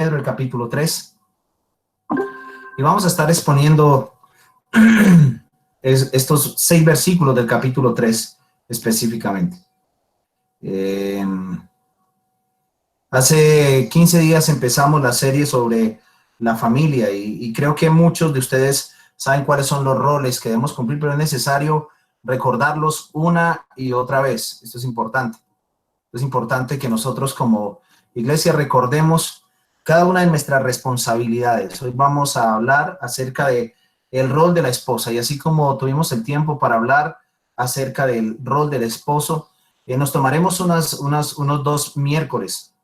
Pedro, el capítulo 3, y vamos a estar exponiendo estos 6 versículos del capítulo 3 específicamente. Hace 15 días empezamos la serie sobre la familia y creo que muchos de ustedes saben cuáles son los roles que debemos cumplir, pero es necesario recordarlos una y otra vez. Esto es importante. Es importante que nosotros como iglesia recordemos cada una de nuestras responsabilidades. Hoy vamos a hablar acerca de el rol de la esposa, y así como tuvimos el tiempo para hablar acerca del rol del esposo, nos tomaremos unos 2 miércoles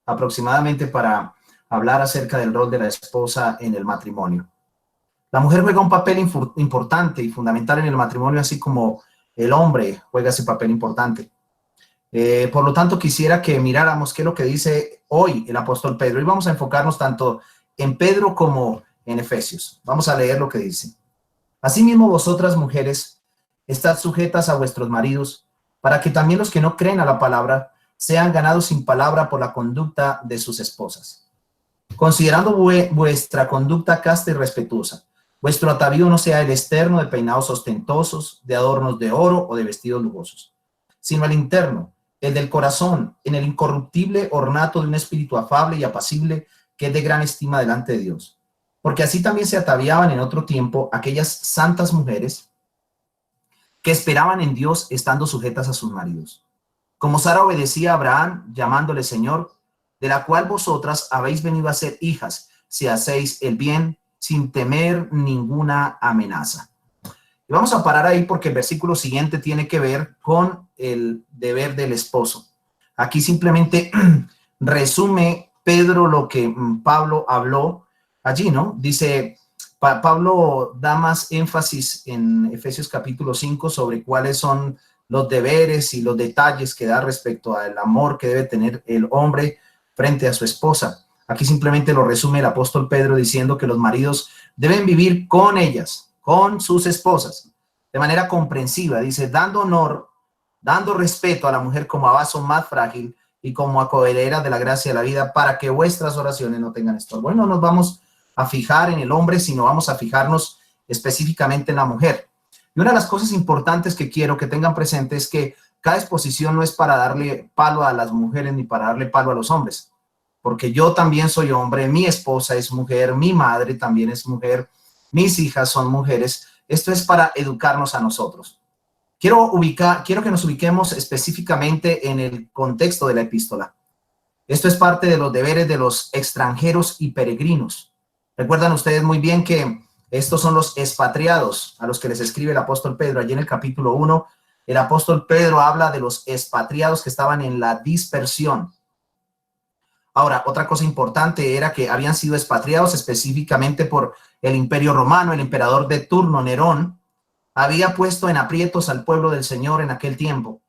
aproximadamente para hablar acerca del rol de la esposa en el matrimonio. La mujer juega un papel importante y fundamental en el matrimonio, así como el hombre juega ese papel importante. Por lo tanto, quisiera que miráramos qué es lo que dice hoy el apóstol Pedro. Y vamos a enfocarnos tanto en Pedro como en Efesios. Vamos a leer lo que dice. Asimismo, vosotras, mujeres, estad sujetas a vuestros maridos, para que también los que no creen a la palabra sean ganados sin palabra por la conducta de sus esposas. Considerando vuestra conducta casta y respetuosa, vuestro atavío no sea el externo de peinados ostentosos, de adornos de oro o de vestidos lujosos, sino el interno, el del corazón, en el incorruptible ornato de un espíritu afable y apacible, que es de gran estima delante de Dios. Porque así también se ataviaban en otro tiempo aquellas santas mujeres que esperaban en Dios estando sujetas a sus maridos. Como Sara obedecía a Abraham, llamándole Señor, de la cual vosotras habéis venido a ser hijas, si hacéis el bien sin temer ninguna amenaza. Y vamos a parar ahí porque el versículo siguiente tiene que ver con el deber del esposo. Aquí simplemente resume Pedro lo que Pablo habló allí, ¿no? Dice, Pablo da más énfasis en Efesios capítulo 5 sobre cuáles son los deberes y los detalles que da respecto al amor que debe tener el hombre frente a su esposa. Aquí simplemente lo resume el apóstol Pedro diciendo que los maridos deben vivir con ellas, con sus esposas, de manera comprensiva. Dice, dando honor, dando respeto a la mujer como a vaso más frágil y como a coheredera de la gracia de la vida, para que vuestras oraciones no tengan estorbo. Bueno, no nos vamos a fijar en el hombre, sino vamos a fijarnos específicamente en la mujer. Y una de las cosas importantes que quiero que tengan presente es que cada exposición no es para darle palo a las mujeres ni para darle palo a los hombres, porque yo también soy hombre, mi esposa es mujer, mi madre también es mujer, mis hijas son mujeres. Esto es para educarnos a nosotros. Quiero que nos ubiquemos específicamente en el contexto de la epístola. Esto es parte de los deberes de los extranjeros y peregrinos. Recuerdan ustedes muy bien que estos son los expatriados a los que les escribe el apóstol Pedro. Allí en el capítulo 1, el apóstol Pedro habla de los expatriados que estaban en la dispersión. Ahora, otra cosa importante era que habían sido expatriados específicamente por el Imperio Romano. El emperador de turno, Nerón, había puesto en aprietos al pueblo del Señor en aquel tiempo.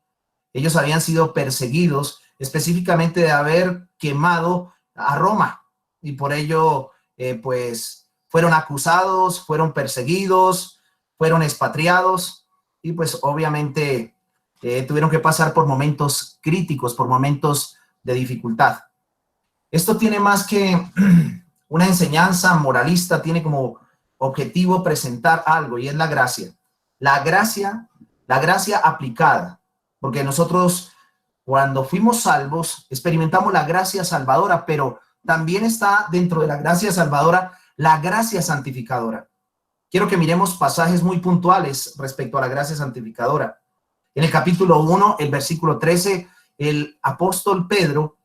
Ellos habían sido perseguidos específicamente de haber quemado a Roma y por ello, pues, fueron acusados, fueron perseguidos, fueron expatriados y pues obviamente tuvieron que pasar por momentos críticos, por momentos de dificultad. Esto tiene más que una enseñanza moralista, tiene como objetivo presentar algo y es la gracia. La gracia aplicada, porque nosotros cuando fuimos salvos experimentamos la gracia salvadora, pero también está dentro de la gracia salvadora la gracia santificadora. Quiero que miremos pasajes muy puntuales respecto a la gracia santificadora. En el capítulo 1, el versículo 13, el apóstol Pedro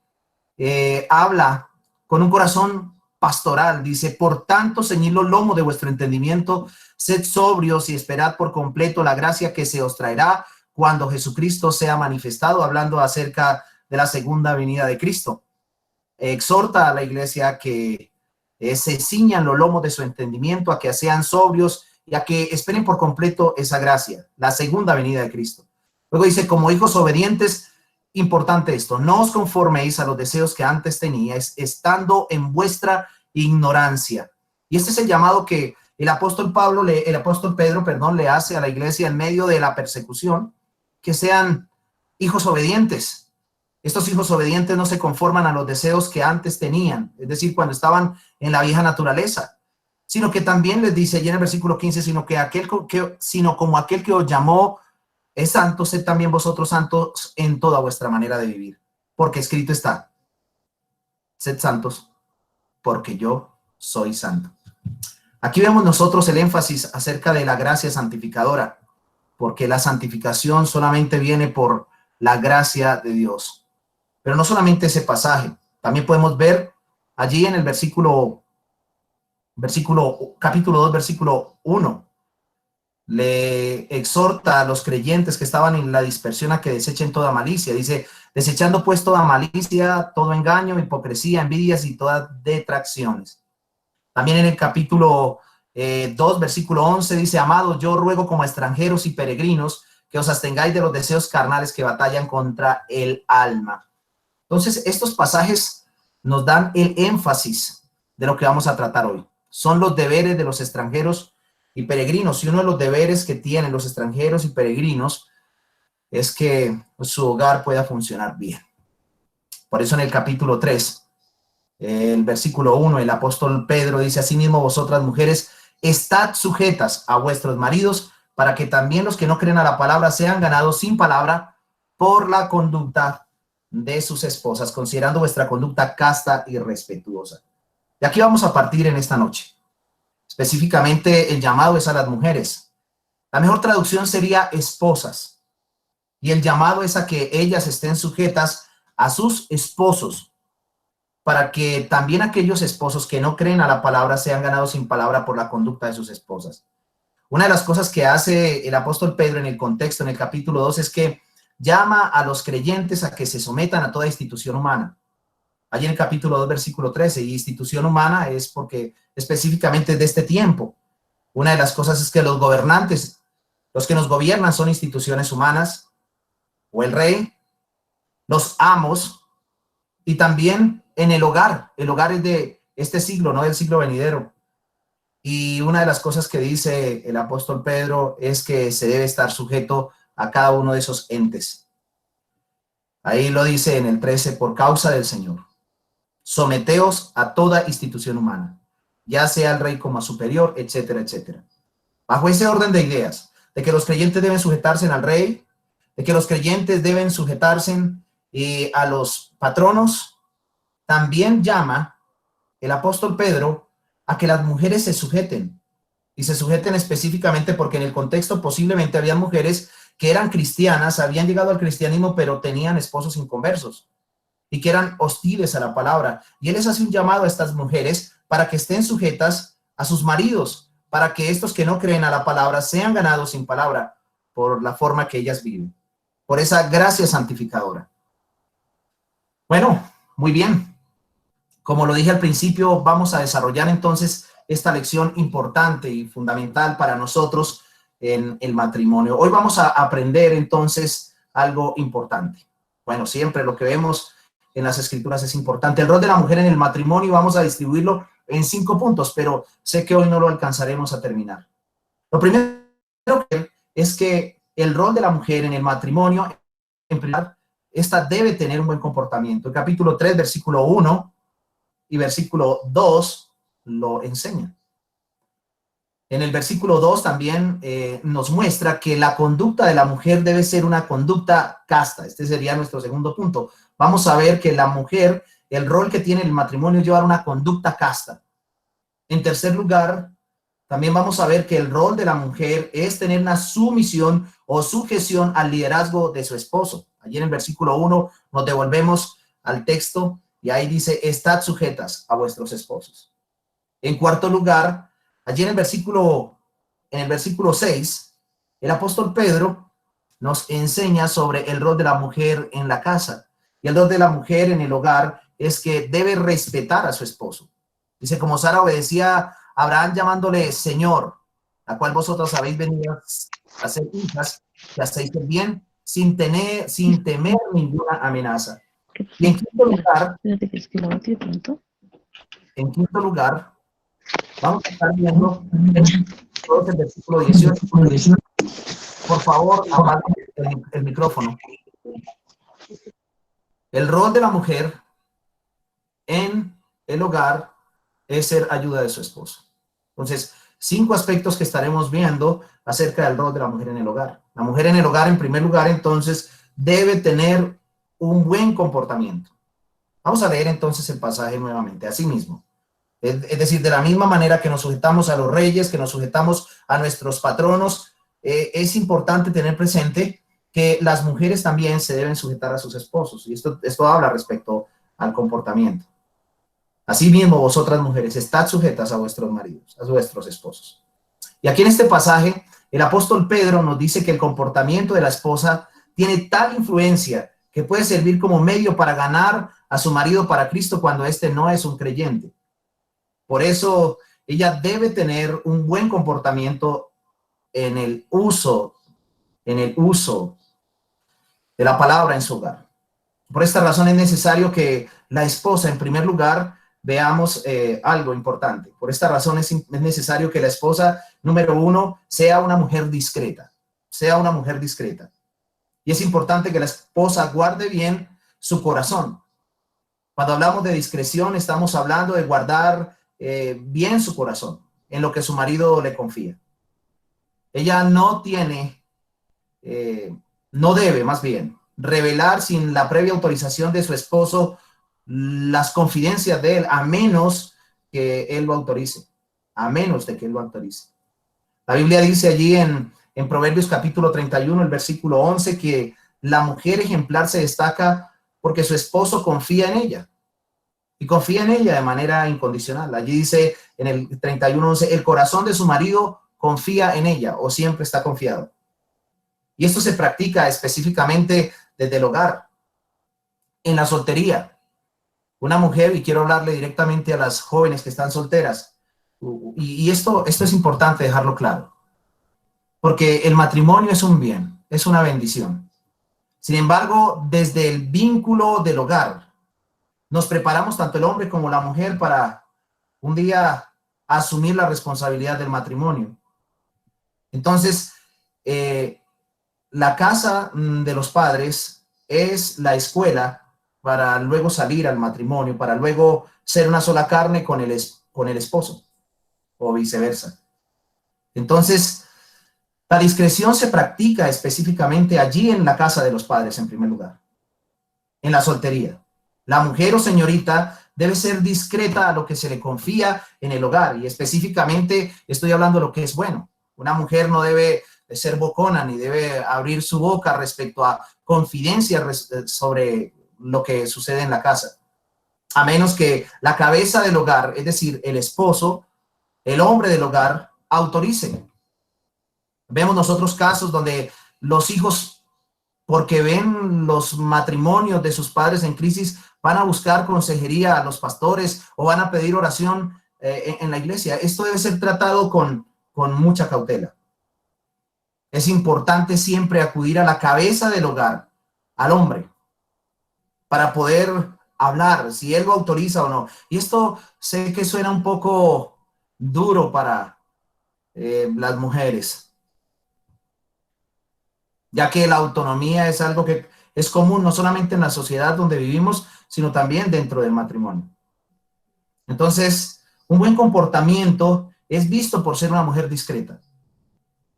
habla con un corazón pastoral. Dice, por tanto, ceñid los lomos de vuestro entendimiento, sed sobrios y esperad por completo la gracia que se os traerá cuando Jesucristo sea manifestado, hablando acerca de la segunda venida de Cristo. Exhorta a la iglesia que se ciñan los lomos de su entendimiento, a que sean sobrios y a que esperen por completo esa gracia, la segunda venida de Cristo. Luego dice, como hijos obedientes, importante esto, no os conforméis a los deseos que antes teníais, estando en vuestra ignorancia. Y este es el llamado que el apóstol Pedro, le hace a la iglesia en medio de la persecución, que sean hijos obedientes. Estos hijos obedientes no se conforman a los deseos que antes tenían, es decir, cuando estaban en la vieja naturaleza, sino que también les dice, y en el versículo 15, sino como aquel que os llamó es santo, sed también vosotros santos en toda vuestra manera de vivir. Porque escrito está, sed santos, porque yo soy santo. Aquí vemos nosotros el énfasis acerca de la gracia santificadora, porque la santificación solamente viene por la gracia de Dios. Pero no solamente ese pasaje, también podemos ver allí en el capítulo 2, versículo 1, le exhorta a los creyentes que estaban en la dispersión a que desechen toda malicia. Dice, desechando pues toda malicia, todo engaño, hipocresía, envidias y todas detracciones. También en el capítulo 2, versículo 11, dice, amados, yo ruego como extranjeros y peregrinos que os abstengáis de los deseos carnales que batallan contra el alma. Entonces, estos pasajes nos dan el énfasis de lo que vamos a tratar hoy. Son los deberes de los extranjeros y peregrinos. Y uno de los deberes que tienen los extranjeros y peregrinos es que su hogar pueda funcionar bien. Por eso en el capítulo 3, el versículo 1, el apóstol Pedro dice, asimismo vosotras mujeres, estad sujetas a vuestros maridos, para que también los que no creen a la palabra sean ganados sin palabra por la conducta de sus esposas, considerando vuestra conducta casta y respetuosa. De aquí vamos a partir en esta noche. Específicamente, el llamado es a las mujeres. La mejor traducción sería esposas. Y el llamado es a que ellas estén sujetas a sus esposos, para que también aquellos esposos que no creen a la palabra sean ganados sin palabra por la conducta de sus esposas. Una de las cosas que hace el apóstol Pedro en el contexto, en el capítulo 2, es que llama a los creyentes a que se sometan a toda institución humana. Allí en el capítulo 2, versículo 13, y institución humana es porque específicamente de este tiempo. Una de las cosas es que los gobernantes, los que nos gobiernan son instituciones humanas, o el rey, los amos, y también en el hogar es de este siglo, no del siglo venidero. Y una de las cosas que dice el apóstol Pedro es que se debe estar sujeto a cada uno de esos entes. Ahí lo dice en el 13, por causa del Señor. Someteos a toda institución humana, ya sea al rey como a superior, etcétera, etcétera. Bajo ese orden de ideas, de que los creyentes deben sujetarse al rey, de que los creyentes deben sujetarse a los patronos, también llama el apóstol Pedro a que las mujeres se sujeten, y se sujeten específicamente porque en el contexto posiblemente había mujeres que eran cristianas, habían llegado al cristianismo, pero tenían esposos inconversos y que eran hostiles a la palabra. Y él les hace un llamado a estas mujeres para que estén sujetas a sus maridos, para que estos que no creen a la palabra sean ganados sin palabra por la forma que ellas viven, por esa gracia santificadora. Bueno, muy bien. Como lo dije al principio, vamos a desarrollar entonces esta lección importante y fundamental para nosotros en el matrimonio. Hoy vamos a aprender entonces algo importante. Bueno, siempre lo que vemos en las escrituras es importante. El rol de la mujer en el matrimonio, vamos a distribuirlo en 5 puntos, pero sé que hoy no lo alcanzaremos a terminar. Lo primero es que el rol de la mujer en el matrimonio, en primer lugar, esta debe tener un buen comportamiento. El capítulo 3, versículo 1 y versículo 2 lo enseña. En el versículo 2 también nos muestra que la conducta de la mujer debe ser una conducta casta. Este sería nuestro segundo punto. Vamos a ver que la mujer, el rol que tiene el matrimonio es llevar una conducta casta. En tercer lugar, también vamos a ver que el rol de la mujer es tener una sumisión o sujeción al liderazgo de su esposo. Allí en el versículo 1 nos devolvemos al texto y ahí dice, estad sujetas a vuestros esposos. En cuarto lugar, allí en el versículo 6, el apóstol Pedro nos enseña sobre el rol de la mujer en la casa. Y el rol de la mujer en el hogar es que debe respetar a su esposo. Dice, como Sara obedecía a Abraham llamándole Señor, la cual vosotros habéis venido a ser hijas, que hacéis el bien sin temer ninguna amenaza. Y en quinto lugar, vamos a estar viendo el versículo 18. Por favor, apague el micrófono. El rol de la mujer en el hogar es ser ayuda de su esposo. Entonces, 5 aspectos que estaremos viendo acerca del rol de la mujer en el hogar. La mujer en el hogar, en primer lugar, entonces, debe tener un buen comportamiento. Vamos a leer entonces el pasaje nuevamente, así mismo. Es decir, de la misma manera que nos sujetamos a los reyes, que nos sujetamos a nuestros patronos, es importante tener presente que las mujeres también se deben sujetar a sus esposos. Y esto habla respecto al comportamiento. Asimismo, vosotras mujeres, estad sujetas a vuestros maridos, a vuestros esposos. Y aquí en este pasaje, el apóstol Pedro nos dice que el comportamiento de la esposa tiene tal influencia que puede servir como medio para ganar a su marido para Cristo cuando éste no es un creyente. Por eso, ella debe tener un buen comportamiento en el uso de la palabra en su hogar. Por esta razón es necesario que la esposa, en primer lugar, veamos algo importante. Por esta razón es necesario que la esposa, número 1, sea una mujer discreta. Sea una mujer discreta. Y es importante que la esposa guarde bien su corazón. Cuando hablamos de discreción, estamos hablando de guardar bien su corazón en lo que su marido le confía. Ella no debe, más bien, revelar sin la previa autorización de su esposo las confidencias de él, a menos que él lo autorice, a menos de que él lo autorice. La Biblia dice allí en Proverbios capítulo 31, el versículo 11, que la mujer ejemplar se destaca porque su esposo confía en ella, y confía en ella de manera incondicional. Allí dice en el 31:11, el corazón de su marido confía en ella, o siempre está confiado. Y esto se practica específicamente desde el hogar, en la soltería. Una mujer, y quiero hablarle directamente a las jóvenes que están solteras, y esto es importante dejarlo claro, porque el matrimonio es un bien, es una bendición. Sin embargo, desde el vínculo del hogar, nos preparamos tanto el hombre como la mujer para un día asumir la responsabilidad del matrimonio. Entonces, la casa de los padres es la escuela para luego salir al matrimonio, para luego ser una sola carne con el esposo, o viceversa. Entonces, la discreción se practica específicamente allí en la casa de los padres, en primer lugar, en la soltería. La mujer o señorita debe ser discreta a lo que se le confía en el hogar, y específicamente estoy hablando de lo que es bueno. Una mujer no debe ser bocona ni debe abrir su boca respecto a confidencias sobre lo que sucede en la casa, a menos que la cabeza del hogar, es decir, el esposo, el hombre del hogar, autorice. Vemos nosotros casos donde los hijos, porque ven los matrimonios de sus padres en crisis, van a buscar consejería a los pastores o van a pedir oración en la iglesia. Esto debe ser tratado con mucha cautela. Es importante siempre acudir a la cabeza del hogar, al hombre, para poder hablar, si él lo autoriza o no. Y esto sé que suena un poco duro para las mujeres, ya que la autonomía es algo que es común no solamente en la sociedad donde vivimos, sino también dentro del matrimonio. Entonces, un buen comportamiento es visto por ser una mujer discreta,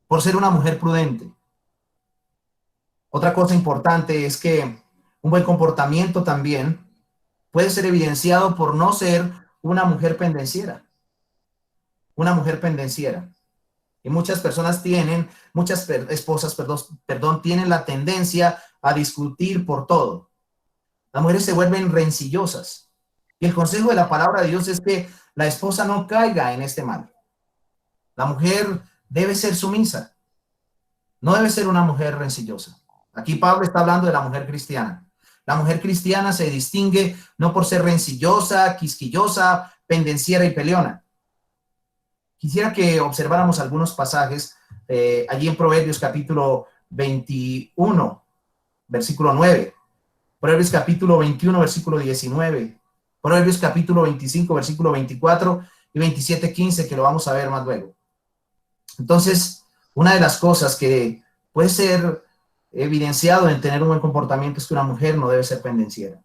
por ser una mujer prudente. Otra cosa importante es que un buen comportamiento también puede ser evidenciado por no ser una mujer pendenciera. Una mujer pendenciera. Y muchas personas muchas esposas, tienen la tendencia a discutir por todo. Las mujeres se vuelven rencillosas. Y el consejo de la palabra de Dios es que la esposa no caiga en este mal. La mujer debe ser sumisa. No debe ser una mujer rencillosa. Aquí Pablo está hablando de la mujer cristiana. La mujer cristiana se distingue no por ser rencillosa, quisquillosa, pendenciera y peleona. Quisiera que observáramos algunos pasajes allí en Proverbios capítulo 21, versículo 9. Proverbios capítulo 21, versículo 19. Proverbios capítulo 25, versículo 24 y 27, 15, que lo vamos a ver más luego. Entonces, una de las cosas que puede ser evidenciado en tener un buen comportamiento es que una mujer no debe ser pendenciera.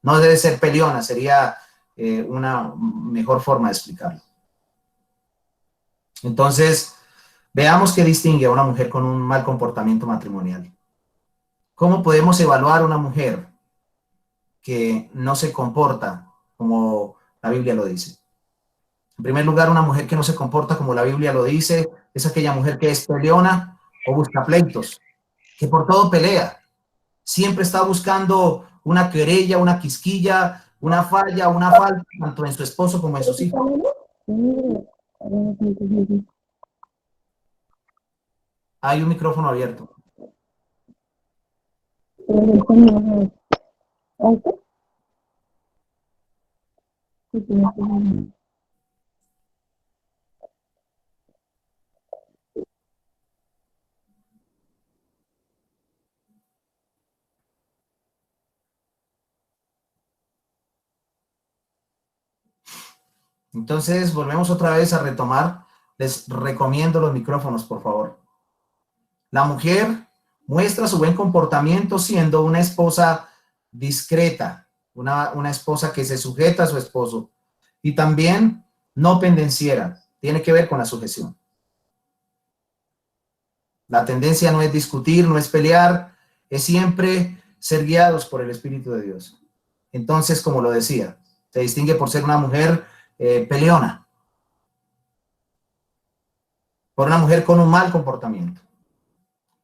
No debe ser peleona, sería una mejor forma de explicarlo. Entonces, veamos qué distingue a una mujer con un mal comportamiento matrimonial. ¿Cómo podemos evaluar a una mujer que no se comporta como la Biblia lo dice? En primer lugar, una mujer que no se comporta como la Biblia lo dice es aquella mujer que es peleona o busca pleitos, que por todo pelea. Siempre está buscando una querella, una quisquilla, una falla, una falta, tanto en su esposo como en sus hijos. Hay un micrófono abierto. Entonces, volvemos otra vez a retomar. Les recomiendo los micrófonos, por favor. La mujer muestra su buen comportamiento siendo una esposa discreta, una esposa que se sujeta a su esposo y también no pendenciera. Tiene que ver con la sujeción. La tendencia no es discutir, no es pelear, es siempre ser guiados por el Espíritu de Dios. Entonces, como lo decía, se distingue por ser una mujer peleona, por una mujer con un mal comportamiento.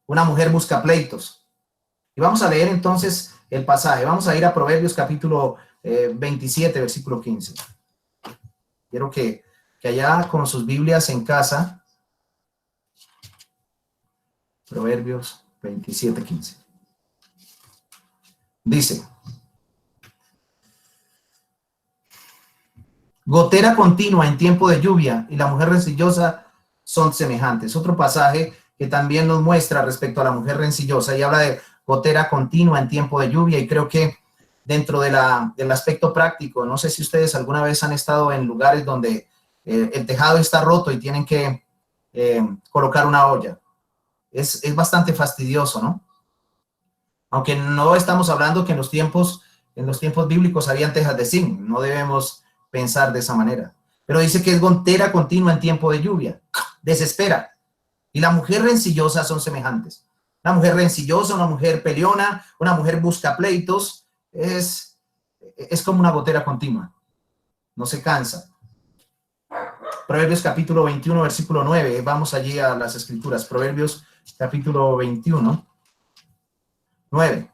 Una mujer busca pleitos. Y vamos a leer entonces el pasaje. Vamos a ir a Proverbios capítulo 27, versículo 15. Quiero que allá con sus Biblias en casa, Proverbios 27, 15. Dice: gotera continua en tiempo de lluvia y la mujer rencillosa son semejantes. Otro pasaje que también nos muestra respecto a la mujer rencillosa y habla de gotera continua en tiempo de lluvia, y creo que dentro del aspecto práctico, no sé si ustedes alguna vez han estado en lugares donde el tejado está roto y tienen que colocar una olla. Es bastante fastidioso, ¿no? Aunque no estamos hablando que en los tiempos bíblicos habían tejas de zinc, no debemos pensar de esa manera. Pero dice que es gotera continua en tiempo de lluvia, desespera. Y la mujer rencillosa son semejantes. Una mujer rencillosa, una mujer peleona, una mujer busca pleitos, es como una gotera continua, no se cansa. Proverbios capítulo 21, versículo 9, vamos allí a las escrituras. Proverbios capítulo 21, 9.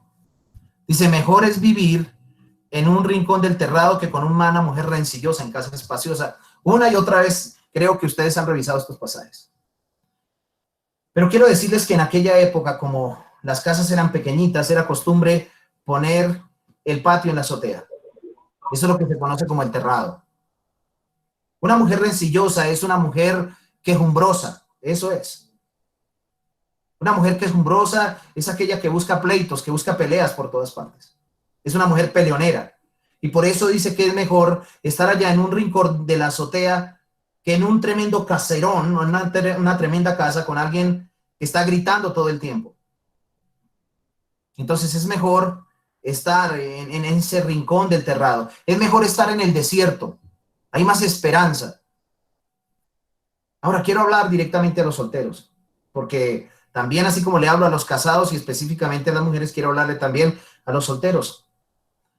Dice: mejor es vivir en un rincón del terrado que con una mujer rencillosa en casa espaciosa. Una y otra vez creo que ustedes han revisado estos pasajes. Pero quiero decirles que en aquella época, como las casas eran pequeñitas, era costumbre poner el patio en la azotea. Eso es lo que se conoce como el terrado. Una mujer rencillosa es una mujer quejumbrosa, eso es. Una mujer quejumbrosa es aquella que busca pleitos, que busca peleas por todas partes. Es una mujer peleonera. Y por eso dice que es mejor estar allá en un rincón de la azotea que en un tremendo caserón, una tremenda casa con alguien que está gritando todo el tiempo. Entonces es mejor estar en ese rincón del terrado. Es mejor estar en el desierto. Hay más esperanza. Ahora quiero hablar directamente a los solteros, porque también, así como le hablo a los casados y específicamente a las mujeres, quiero hablarle también a los solteros.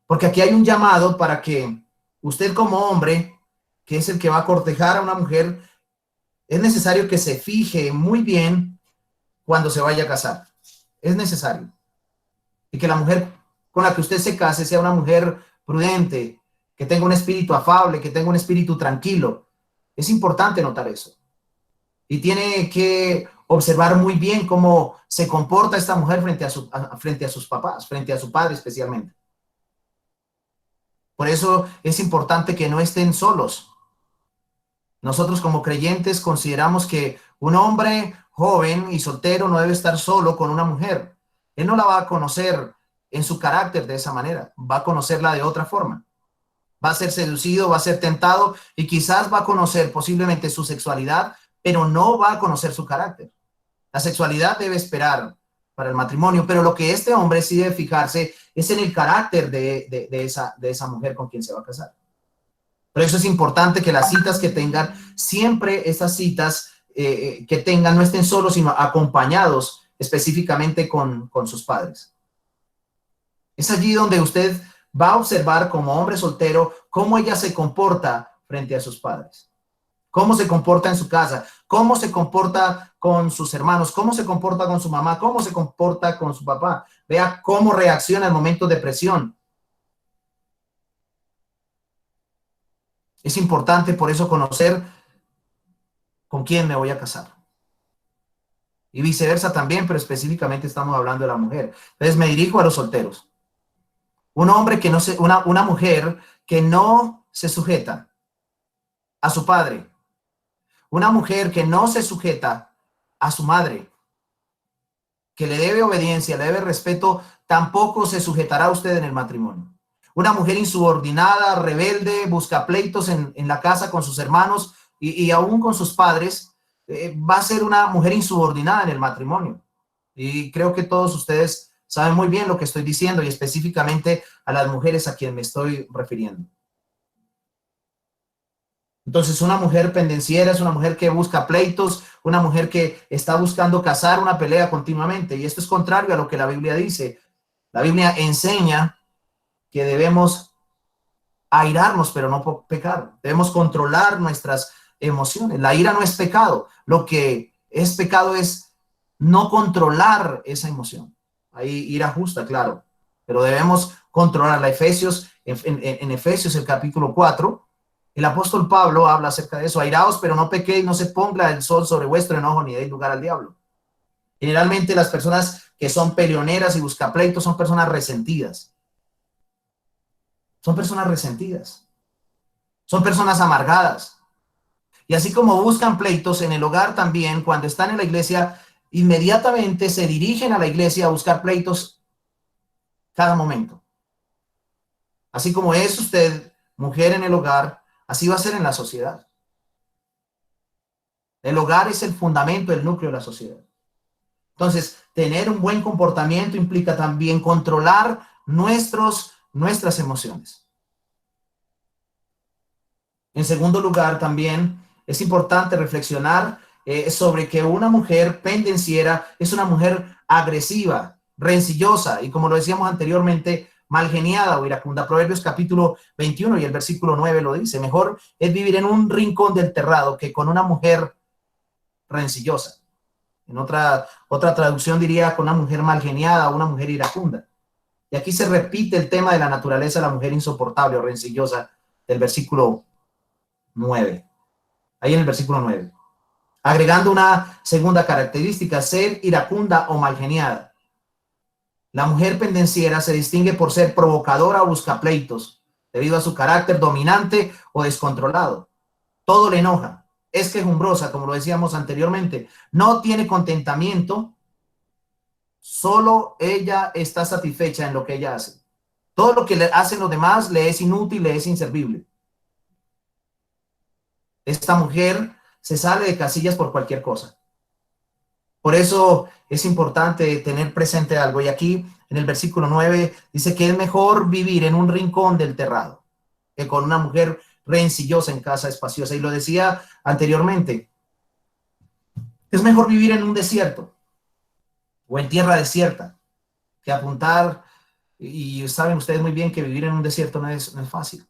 Porque aquí hay un llamado para que usted, como hombre, que es el que va a cortejar a una mujer, es necesario que se fije muy bien cuando se vaya a casar. Es necesario. Y que la mujer con la que usted se case sea una mujer prudente, que tenga un espíritu afable, que tenga un espíritu tranquilo. Es importante notar eso. Y tiene que observar muy bien cómo se comporta esta mujer frente a sus papás, frente a su padre especialmente. Por eso es importante que no estén solos. Nosotros como creyentes consideramos que un hombre joven y soltero no debe estar solo con una mujer. Él no la va a conocer en su carácter de esa manera, va a conocerla de otra forma. Va a ser seducido, va a ser tentado y quizás va a conocer posiblemente su sexualidad, pero no va a conocer su carácter. La sexualidad debe esperar para el matrimonio, pero lo que este hombre sí debe fijarse es en el carácter de esa mujer con quien se va a casar. Por eso es importante que las citas que tengan, siempre esas citas que tengan no estén solos, sino acompañados específicamente con sus padres. Es allí donde usted va a observar como hombre soltero cómo ella se comporta frente a sus padres, cómo se comporta en su casa, cómo se comporta con sus hermanos, cómo se comporta con su mamá, cómo se comporta con su papá. Vea cómo reacciona en momentos de presión. Es importante por eso conocer con quién me voy a casar. Y viceversa también, pero específicamente estamos hablando de la mujer. Entonces me dirijo a los solteros. Un hombre que no se, una mujer que no se sujeta a su padre. Una mujer que no se sujeta a su madre, que le debe obediencia, le debe respeto, tampoco se sujetará a usted en el matrimonio. Una mujer insubordinada, rebelde, busca pleitos en la casa con sus hermanos y aún con sus padres, va a ser una mujer insubordinada en el matrimonio. Y creo que todos ustedes saben muy bien lo que estoy diciendo y específicamente a las mujeres a quien me estoy refiriendo. Entonces, una mujer pendenciera es una mujer que busca pleitos, una mujer que está buscando cazar una pelea continuamente. Y esto es contrario a lo que la Biblia dice. La Biblia enseña que debemos airarnos, pero no pecar. Debemos controlar nuestras emociones. La ira no es pecado. Lo que es pecado es no controlar esa emoción. Hay ira justa, claro, pero debemos controlarla. En Efesios, el capítulo 4, el apóstol Pablo habla acerca de eso. Airaos, pero no pequéis, no se ponga el sol sobre vuestro enojo, ni deis lugar al diablo. Generalmente las personas que son peleoneras y buscapleitos son personas resentidas. Son personas resentidas. Son personas amargadas. Y así como buscan pleitos en el hogar también, cuando están en la iglesia, inmediatamente se dirigen a la iglesia a buscar pleitos cada momento. Así como es usted mujer en el hogar, así va a ser en la sociedad. El hogar es el fundamento, el núcleo de la sociedad. Entonces, tener un buen comportamiento implica también controlar nuestras emociones. En segundo lugar, también es importante reflexionar sobre que una mujer pendenciera es una mujer agresiva, rencillosa y, como lo decíamos anteriormente, malgeniada o iracunda. Proverbios capítulo 21 y el versículo 9 lo dice: mejor es vivir en un rincón del terrado que con una mujer rencillosa. En otra traducción diría con una mujer malgeniada o una mujer iracunda. Y aquí se repite el tema de la naturaleza de la mujer insoportable o rencillosa del versículo 9. Ahí en el versículo 9. Agregando una segunda característica: ser iracunda o malgeniada. La mujer pendenciera se distingue por ser provocadora o buscapleitos, debido a su carácter dominante o descontrolado. Todo le enoja. Es quejumbrosa, como lo decíamos anteriormente. No tiene contentamiento. Solo ella está satisfecha en lo que ella hace. Todo lo que le hacen los demás le es inútil, le es inservible. Esta mujer se sale de casillas por cualquier cosa. Por eso es importante tener presente algo. Y aquí en el versículo 9 dice que es mejor vivir en un rincón del terrado que con una mujer rencillosa en casa espaciosa. Y lo decía anteriormente, es mejor vivir en un desierto o en tierra desierta que apuntar. Y saben ustedes muy bien que vivir en un desierto no es fácil.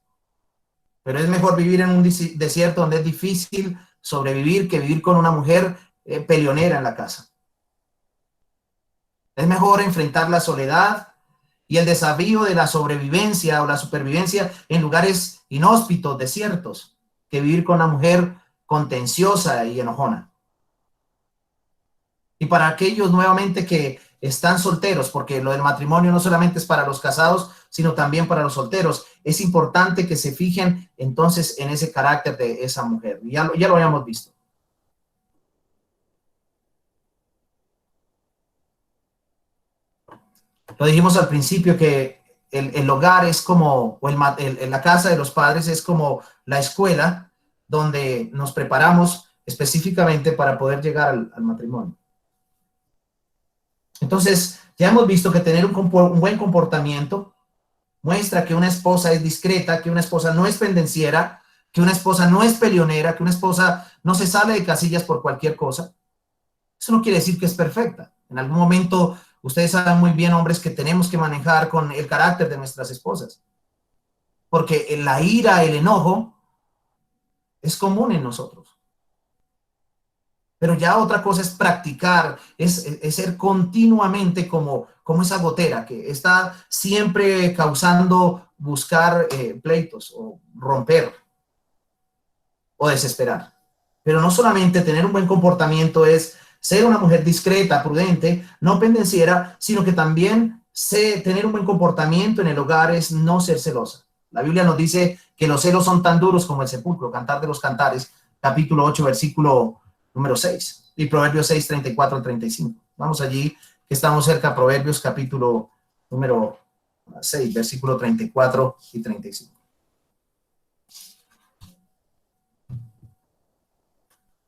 Pero es mejor vivir en un desierto donde es difícil sobrevivir que vivir con una mujer peleonera en la casa. Es mejor enfrentar la soledad y el desafío de la sobrevivencia o la supervivencia en lugares inhóspitos, desiertos, que vivir con una mujer contenciosa y enojona. Y para aquellos nuevamente que están solteros, porque lo del matrimonio no solamente es para los casados, sino también para los solteros, es importante que se fijen entonces en ese carácter de esa mujer. Ya lo habíamos visto. Lo dijimos al principio que el hogar es como, o la casa de los padres es como la escuela donde nos preparamos específicamente para poder llegar al matrimonio. Entonces, ya hemos visto que tener un buen comportamiento muestra que una esposa es discreta, que una esposa no es pendenciera, que una esposa no es peleonera, que una esposa no se sale de casillas por cualquier cosa. Eso no quiere decir que es perfecta. En algún momento, ustedes saben muy bien, hombres, que tenemos que manejar con el carácter de nuestras esposas. Porque la ira, el enojo, es común en nosotros. Pero ya otra cosa es practicar, es ser continuamente como esa gotera que está siempre causando buscar pleitos o romper o desesperar. Pero no solamente tener un buen comportamiento es ser una mujer discreta, prudente, no pendenciera, sino que también tener un buen comportamiento en el hogar es no ser celosa. La Biblia nos dice que los celos son tan duros como el sepulcro, Cantar de los Cantares, capítulo 8, versículo número 6, y Proverbios 6, 34 al 35. Vamos allí, que estamos cerca, Proverbios capítulo número 6, versículo 34 y 35.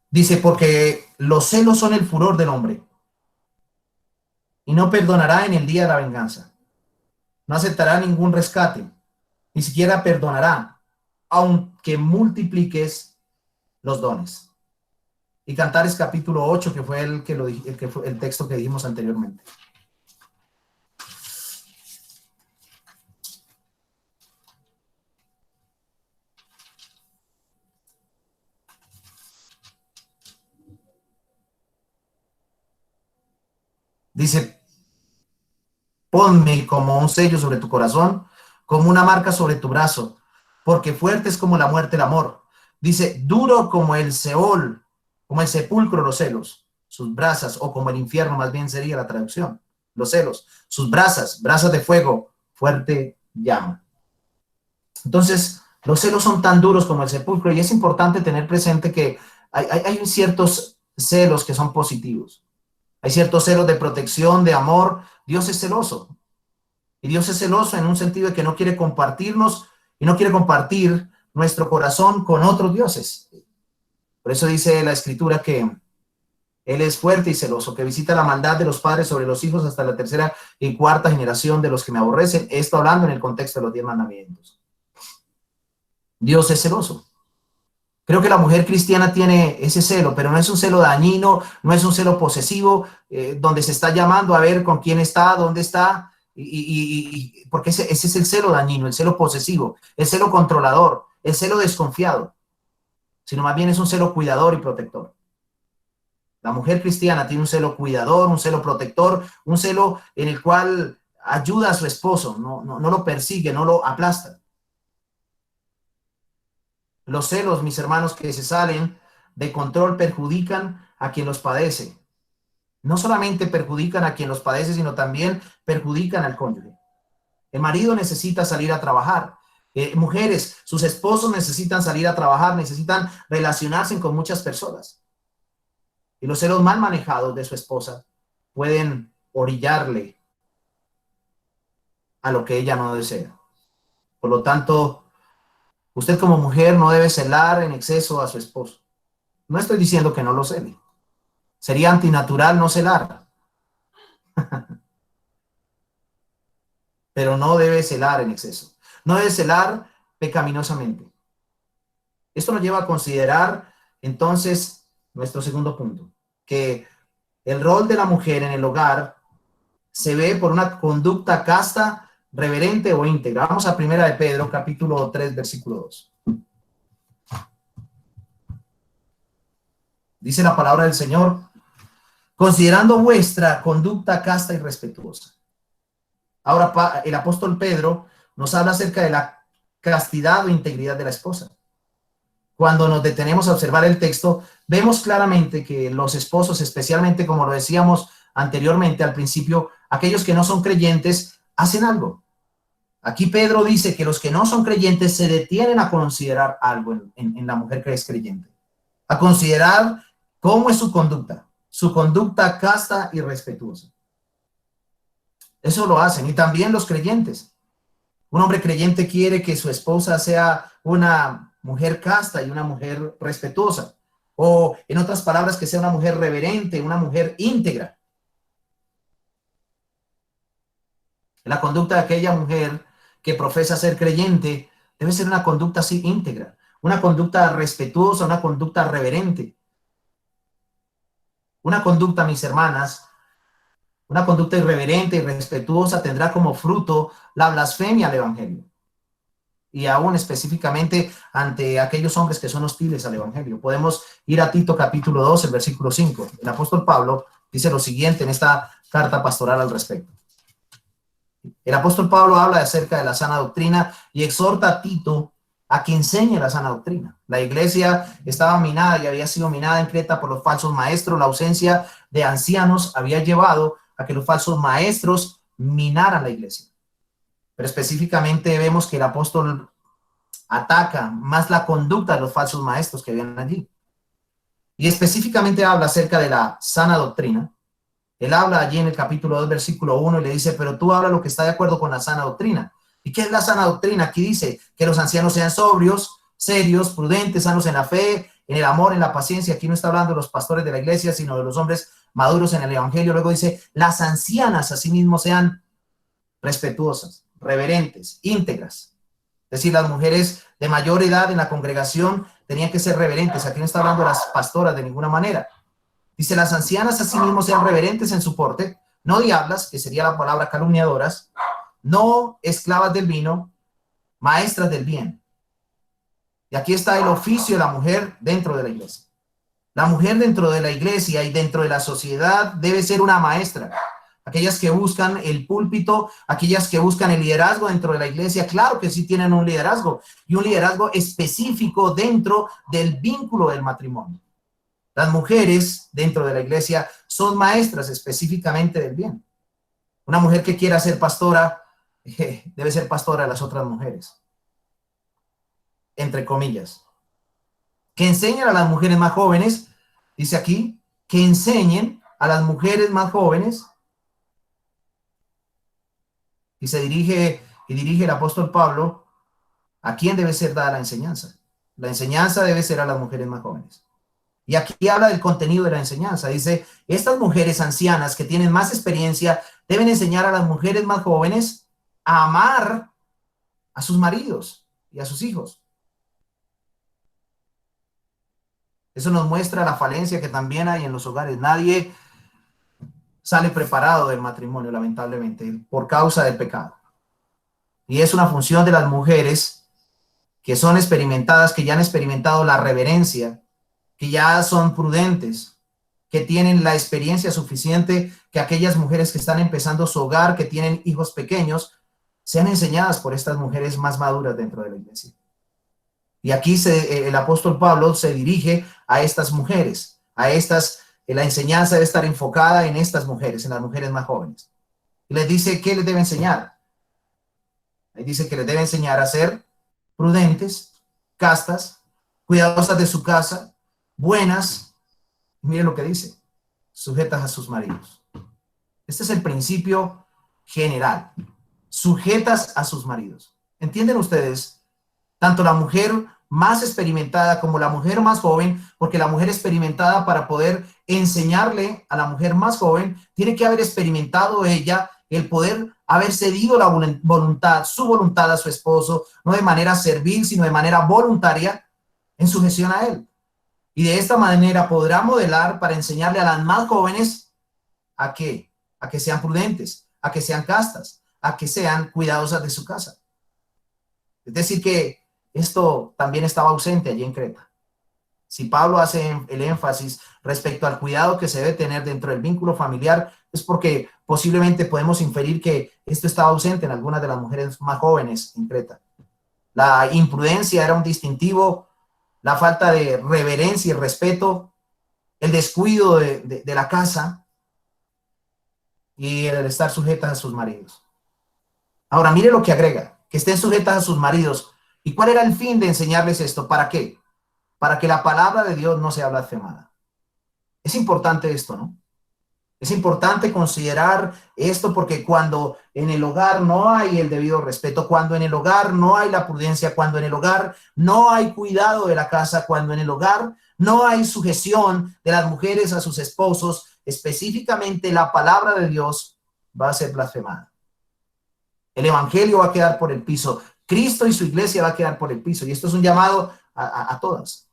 Dice, porque los celos son el furor del hombre, y no perdonará en el día de la venganza. No aceptará ningún rescate, ni siquiera perdonará, aunque multipliques los dones. Y Cantares capítulo 8, que fue el que fue el texto que dijimos anteriormente. Dice, ponme como un sello sobre tu corazón, como una marca sobre tu brazo, porque fuerte es como la muerte el amor. Dice, duro como el Seol, como el sepulcro los celos, sus brasas, o como el infierno, más bien sería la traducción, los celos, sus brasas, brasas de fuego, fuerte llama. Entonces, los celos son tan duros como el sepulcro, y es importante tener presente que hay ciertos celos que son positivos. Hay ciertos celos de protección, de amor. Dios es celoso. Y Dios es celoso en un sentido de que no quiere compartirnos y no quiere compartir nuestro corazón con otros dioses. Por eso dice la Escritura que Él es fuerte y celoso, que visita la maldad de los padres sobre los hijos hasta la tercera y cuarta generación de los que me aborrecen. Esto hablando en el contexto de los 10 mandamientos. Dios es celoso. Creo que la mujer cristiana tiene ese celo, pero no es un celo dañino, no es un celo posesivo, donde se está llamando a ver con quién está, dónde está, porque ese es el celo dañino, el celo posesivo, el celo controlador, el celo desconfiado, sino más bien es un celo cuidador y protector. La mujer cristiana tiene un celo cuidador, un celo protector, un celo en el cual ayuda a su esposo, no lo persigue, no lo aplasta. Los celos, mis hermanos, que se salen de control perjudican a quien los padece. No solamente perjudican a quien los padece, sino también perjudican al cónyuge. El marido necesita salir a trabajar. Mujeres, sus esposos necesitan salir a trabajar, necesitan relacionarse con muchas personas. Y los celos mal manejados de su esposa pueden orillarle a lo que ella no desea. Por lo tanto, usted como mujer no debe celar en exceso a su esposo. No estoy diciendo que no lo cele. Sería antinatural no celar, pero no debe celar en exceso. No debe celar pecaminosamente. Esto nos lleva a considerar entonces nuestro segundo punto, que el rol de la mujer en el hogar se ve por una conducta casta, reverente o íntegra. Vamos a Primera de Pedro, capítulo 3, versículo 2. Dice la palabra del Señor, considerando vuestra conducta casta y respetuosa. Ahora el apóstol Pedro nos habla acerca de la castidad o integridad de la esposa. Cuando nos detenemos a observar el texto, vemos claramente que los esposos, especialmente como lo decíamos anteriormente al principio, aquellos que no son creyentes, hacen algo. Aquí Pedro dice que los que no son creyentes se detienen a considerar algo en la mujer que es creyente, a considerar cómo es su conducta casta y respetuosa. Eso lo hacen, y también los creyentes. Un hombre creyente quiere que su esposa sea una mujer casta y una mujer respetuosa, o en otras palabras, que sea una mujer reverente, una mujer íntegra. La conducta de aquella mujer que profesa ser creyente debe ser una conducta así íntegra, una conducta respetuosa, una conducta reverente, una conducta, mis hermanas, una conducta irreverente y respetuosa tendrá como fruto la blasfemia al evangelio. Y aún específicamente ante aquellos hombres que son hostiles al evangelio. Podemos ir a Tito capítulo 2, el versículo 5. El apóstol Pablo dice lo siguiente en esta carta pastoral al respecto. El apóstol Pablo habla acerca de la sana doctrina y exhorta a Tito a que enseñe la sana doctrina. La iglesia estaba minada y había sido minada en Creta por los falsos maestros. La ausencia de ancianos había llevado a que los falsos maestros minaran la iglesia. Pero específicamente vemos que el apóstol ataca más la conducta de los falsos maestros que habían allí. Y específicamente habla acerca de la sana doctrina. Él habla allí en el capítulo 2, versículo 1, y le dice, pero tú habla lo que está de acuerdo con la sana doctrina. ¿Y qué es la sana doctrina? Aquí dice que los ancianos sean sobrios, serios, prudentes, sanos en la fe, en el amor, en la paciencia. Aquí no está hablando de los pastores de la iglesia, sino de los hombres maduros en el evangelio. Luego dice, las ancianas asimismo sean respetuosas, reverentes, íntegras. Es decir, las mujeres de mayor edad en la congregación tenían que ser reverentes. Aquí no está hablando de las pastoras de ninguna manera. Dice, las ancianas asimismo sean reverentes en su porte, no diablas, que sería la palabra calumniadoras, no esclavas del vino, maestras del bien. Y aquí está el oficio de la mujer dentro de la iglesia. La mujer dentro de la iglesia y dentro de la sociedad debe ser una maestra. Aquellas que buscan el púlpito, aquellas que buscan el liderazgo dentro de la iglesia, claro que sí tienen un liderazgo y un liderazgo específico dentro del vínculo del matrimonio. Las mujeres dentro de la iglesia son maestras específicamente del bien. Una mujer que quiera ser pastora debe ser pastora de las otras mujeres, entre comillas. Que enseñen a las mujeres más jóvenes, dice aquí, que enseñen a las mujeres más jóvenes. Y dirige el apóstol Pablo a quién debe ser dada la enseñanza. La enseñanza debe ser a las mujeres más jóvenes. Y aquí habla del contenido de la enseñanza. Dice, estas mujeres ancianas que tienen más experiencia deben enseñar a las mujeres más jóvenes a amar a sus maridos y a sus hijos. Eso nos muestra la falencia que también hay en los hogares. Nadie sale preparado del matrimonio, lamentablemente, por causa del pecado. Y es una función de las mujeres que son experimentadas, que ya han experimentado la reverencia, que ya son prudentes, que tienen la experiencia suficiente, que aquellas mujeres que están empezando su hogar, que tienen hijos pequeños, sean enseñadas por estas mujeres más maduras dentro de la iglesia. Y aquí el apóstol Pablo se dirige a estas mujeres, la enseñanza debe estar enfocada en estas mujeres, en las mujeres más jóvenes. Y les dice, ¿qué les debe enseñar? Ahí dice que les debe enseñar a ser prudentes, castas, cuidadosas de su casa, buenas, miren lo que dice, sujetas a sus maridos. Este es el principio general, sujetas a sus maridos. ¿Entienden ustedes? Tanto la mujer más experimentada como la mujer más joven, porque la mujer experimentada para poder enseñarle a la mujer más joven, tiene que haber experimentado ella el poder haber cedido la voluntad, su voluntad a su esposo, no de manera servil, sino de manera voluntaria, en sujeción a él. Y de esta manera podrá modelar para enseñarle a las más jóvenes a que sean prudentes, a que sean castas, a que sean cuidadosas de su casa. Es decir, que esto también estaba ausente allí en Creta. Si Pablo hace el énfasis respecto al cuidado que se debe tener dentro del vínculo familiar, es porque posiblemente podemos inferir que esto estaba ausente en algunas de las mujeres más jóvenes en Creta. La imprudencia era un distintivo, la falta de reverencia y respeto, el descuido de la casa y el estar sujetas a sus maridos. Ahora, mire lo que agrega, que estén sujetas a sus maridos. ¿Y cuál era el fin de enseñarles esto? ¿Para qué? Para que la palabra de Dios no sea blasfemada. Es importante esto, ¿no? Es importante considerar esto porque cuando en el hogar no hay el debido respeto, cuando en el hogar no hay la prudencia, cuando en el hogar no hay cuidado de la casa, cuando en el hogar no hay sujeción de las mujeres a sus esposos, específicamente la palabra de Dios va a ser blasfemada. El evangelio va a quedar por el piso. Cristo y su iglesia va a quedar por el piso. Y esto es un llamado a todas.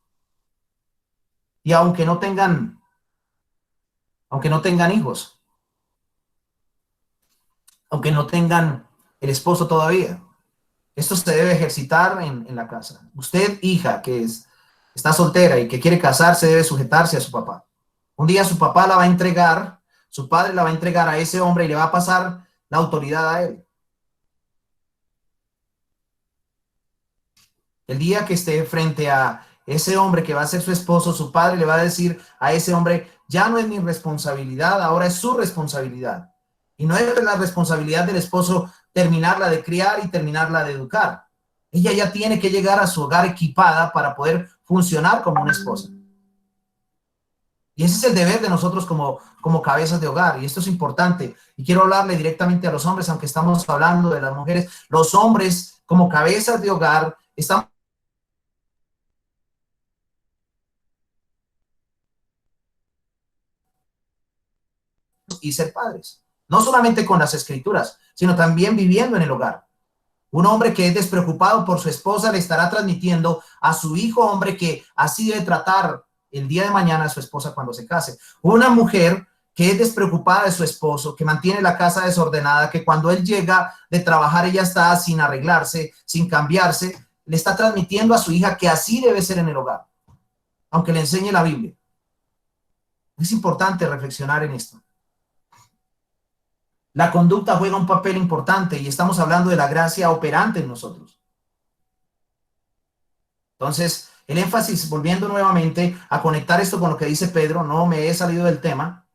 Y aunque no tengan hijos, aunque no tengan el esposo todavía, esto se debe ejercitar en la casa. Usted, hija, está soltera y que quiere casarse, debe sujetarse a su papá. Un día su papá la va a entregar, su padre la va a entregar a ese hombre y le va a pasar la autoridad a él. El día que esté frente a ese hombre que va a ser su esposo, su padre le va a decir a ese hombre, ya no es mi responsabilidad, ahora es su responsabilidad. Y no es la responsabilidad del esposo terminarla de criar y terminarla de educar. Ella ya tiene que llegar a su hogar equipada para poder funcionar como una esposa. Y ese es el deber de nosotros como cabezas de hogar. Y esto es importante. Y quiero hablarle directamente a los hombres, aunque estamos hablando de las mujeres. Los hombres como cabezas de hogar están y ser padres. No solamente con las escrituras, sino también viviendo en el hogar. Un hombre que es despreocupado por su esposa le estará transmitiendo a su hijo hombre que así debe tratar el día de mañana a su esposa cuando se case. Una mujer que es despreocupada de su esposo, que mantiene la casa desordenada, que cuando él llega de trabajar ella está sin arreglarse, sin cambiarse, le está transmitiendo a su hija que así debe ser en el hogar, aunque le enseñe la Biblia. Es importante reflexionar en esto. La conducta juega un papel importante y estamos hablando de la gracia operante en nosotros. Entonces, el énfasis, volviendo nuevamente a conectar esto con lo que dice Pedro, no me he salido del tema.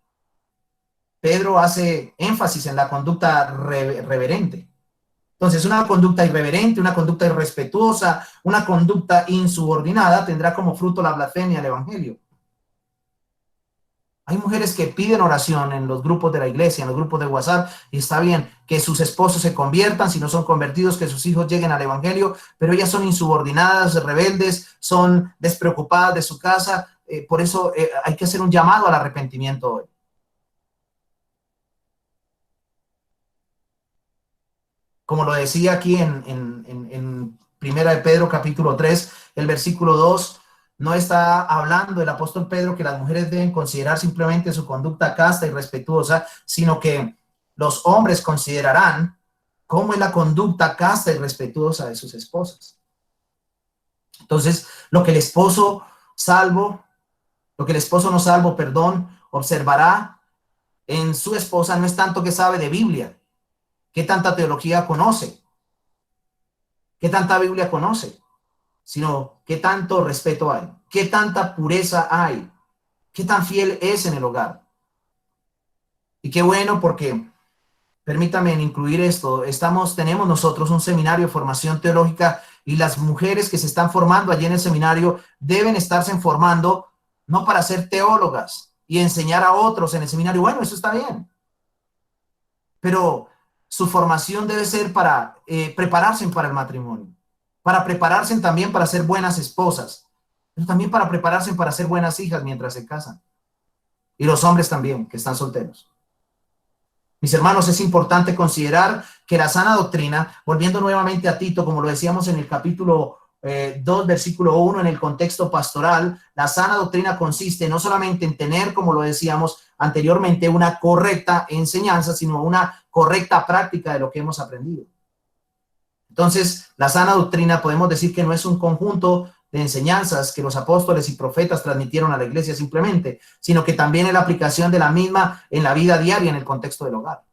Pedro hace énfasis en la conducta reverente. Entonces, una conducta irreverente, una conducta irrespetuosa, una conducta insubordinada tendrá como fruto la blasfemia al evangelio. Hay mujeres que piden oración en los grupos de la iglesia, en los grupos de WhatsApp, y está bien que sus esposos se conviertan, si no son convertidos, que sus hijos lleguen al evangelio, pero ellas son insubordinadas, rebeldes, son despreocupadas de su casa. Por eso hay que hacer un llamado al arrepentimiento hoy. Como lo decía aquí en Primera de Pedro, capítulo 3, el versículo 2, no está hablando el apóstol Pedro que las mujeres deben considerar simplemente su conducta casta y respetuosa, sino que los hombres considerarán cómo es la conducta casta y respetuosa de sus esposas. Entonces, lo que el esposo no salvo, observará en su esposa no es tanto que sabe de Biblia, qué tanta teología conoce, qué tanta Biblia conoce, sino qué tanto respeto hay, qué tanta pureza hay, qué tan fiel es en el hogar. Y qué bueno, porque permítame incluir esto, tenemos nosotros un seminario de formación teológica y las mujeres que se están formando allí en el seminario deben estarse formando no para ser teólogas y enseñar a otros en el seminario. Bueno, eso está bien, pero su formación debe ser para prepararse para el matrimonio, para prepararse también para ser buenas esposas, pero también para prepararse para ser buenas hijas mientras se casan. Y los hombres también, que están solteros. Mis hermanos, es importante considerar que la sana doctrina, volviendo nuevamente a Tito, como lo decíamos en el capítulo 2, versículo 1, en el contexto pastoral, la sana doctrina consiste no solamente en tener, como lo decíamos anteriormente, una correcta enseñanza, sino una correcta práctica de lo que hemos aprendido. Entonces, la sana doctrina podemos decir que no es un conjunto de enseñanzas que los apóstoles y profetas transmitieron a la iglesia simplemente, sino que también es la aplicación de la misma en la vida diaria, en el contexto del hogar.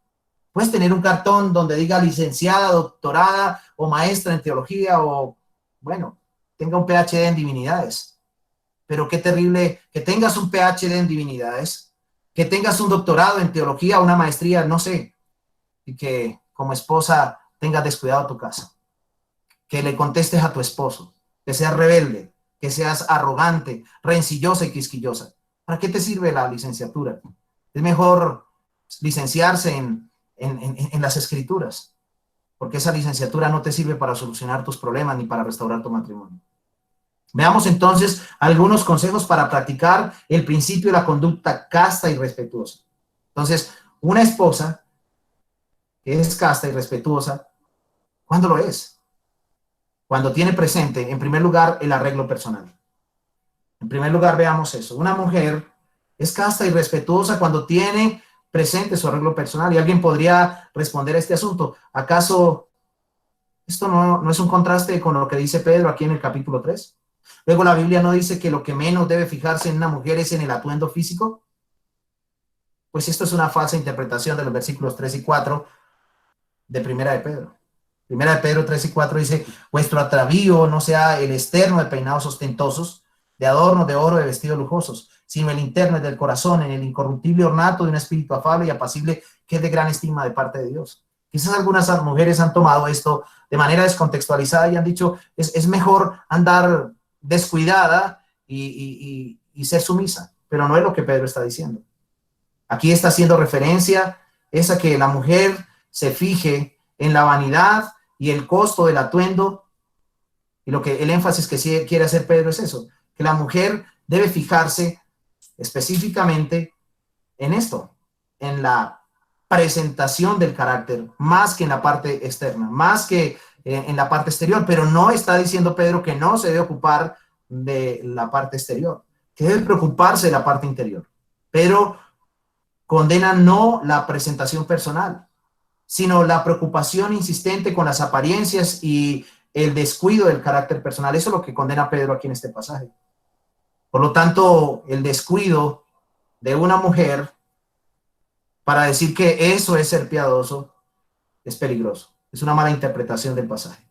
Puedes tener un cartón donde diga licenciada, doctorada o maestra en teología o, bueno, tenga un PhD en divinidades. Pero qué terrible que tengas un PhD en divinidades, que tengas un doctorado en teología, una maestría, no sé, y que como esposa tengas descuidado tu casa. Que le contestes a tu esposo, que seas rebelde, que seas arrogante, rencillosa y quisquillosa. ¿Para qué te sirve la licenciatura? Es mejor licenciarse en las escrituras, porque esa licenciatura no te sirve para solucionar tus problemas ni para restaurar tu matrimonio. Veamos entonces algunos consejos para practicar el principio de la conducta casta y respetuosa. Entonces, una esposa que es casta y respetuosa ¿Cuándo lo es? Cuando tiene presente, en primer lugar, el arreglo personal. En primer lugar, veamos eso. Una mujer es casta y respetuosa cuando tiene presente su arreglo personal. Y alguien podría responder a este asunto. ¿Acaso esto no es un contraste con lo que dice Pedro aquí en el capítulo 3? Luego la Biblia no dice que lo que menos debe fijarse en una mujer es en el atuendo físico. Pues esto es una falsa interpretación de los versículos 3 y 4 de Primera de Pedro. Primera de Pedro 3 y 4 dice: vuestro atavío no sea el externo de peinados ostentosos, de adornos de oro, de vestidos lujosos, sino el interno, el del corazón, en el incorruptible ornato de un espíritu afable y apacible, que es de gran estima de parte de Dios. Quizás algunas mujeres han tomado esto de manera descontextualizada y han dicho, es mejor andar descuidada y ser sumisa, pero no es lo que Pedro está diciendo. Aquí está haciendo referencia es a que la mujer se fije en la vanidad y el costo del atuendo, y lo que el énfasis que sí quiere hacer Pedro es eso, que la mujer debe fijarse específicamente en esto, en la presentación del carácter, más que en la parte externa, más que en la parte exterior, pero no está diciendo Pedro que no se debe ocupar de la parte exterior, que debe preocuparse de la parte interior. Pedro condena no la presentación personal, sino la preocupación insistente con las apariencias y el descuido del carácter personal. Eso es lo que condena Pedro aquí en este pasaje. Por lo tanto, el descuido de una mujer para decir que eso es ser piadoso es peligroso. Es una mala interpretación del pasaje.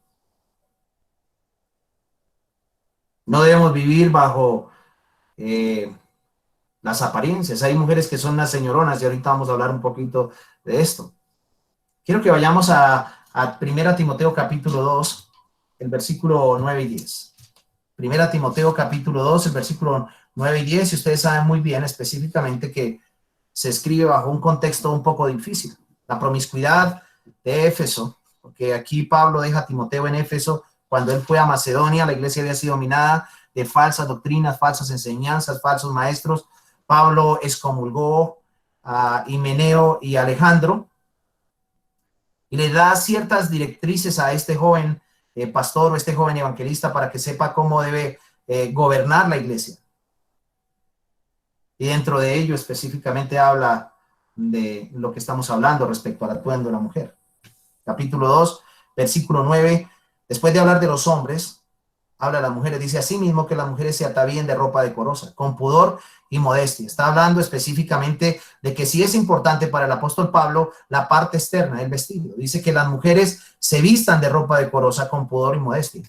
No debemos vivir bajo las apariencias. Hay mujeres que son unas señoronas y ahorita vamos a hablar un poquito de esto. Quiero que vayamos a 1 Timoteo capítulo 2, el versículo 9 y 10. 1 Timoteo capítulo 2, el versículo 9 y 10, y ustedes saben muy bien específicamente que se escribe bajo un contexto un poco difícil. La promiscuidad de Éfeso, porque aquí Pablo deja a Timoteo en Éfeso cuando él fue a Macedonia. La iglesia había sido dominada de falsas doctrinas, falsas enseñanzas, falsos maestros. Pablo excomulgó a Himeneo y Alejandro y le da ciertas directrices a este joven pastor o este joven evangelista para que sepa cómo debe gobernar la iglesia. Y dentro de ello específicamente habla de lo que estamos hablando respecto al atuendo de la mujer. Capítulo 2, versículo 9, después de hablar de los hombres, habla de las mujeres, dice: asimismo que las mujeres se atavíen de ropa decorosa, con pudor y modestia. Está hablando específicamente de que sí es importante para el apóstol Pablo la parte externa, el vestido. Dice que las mujeres se vistan de ropa decorosa, con pudor y modestia.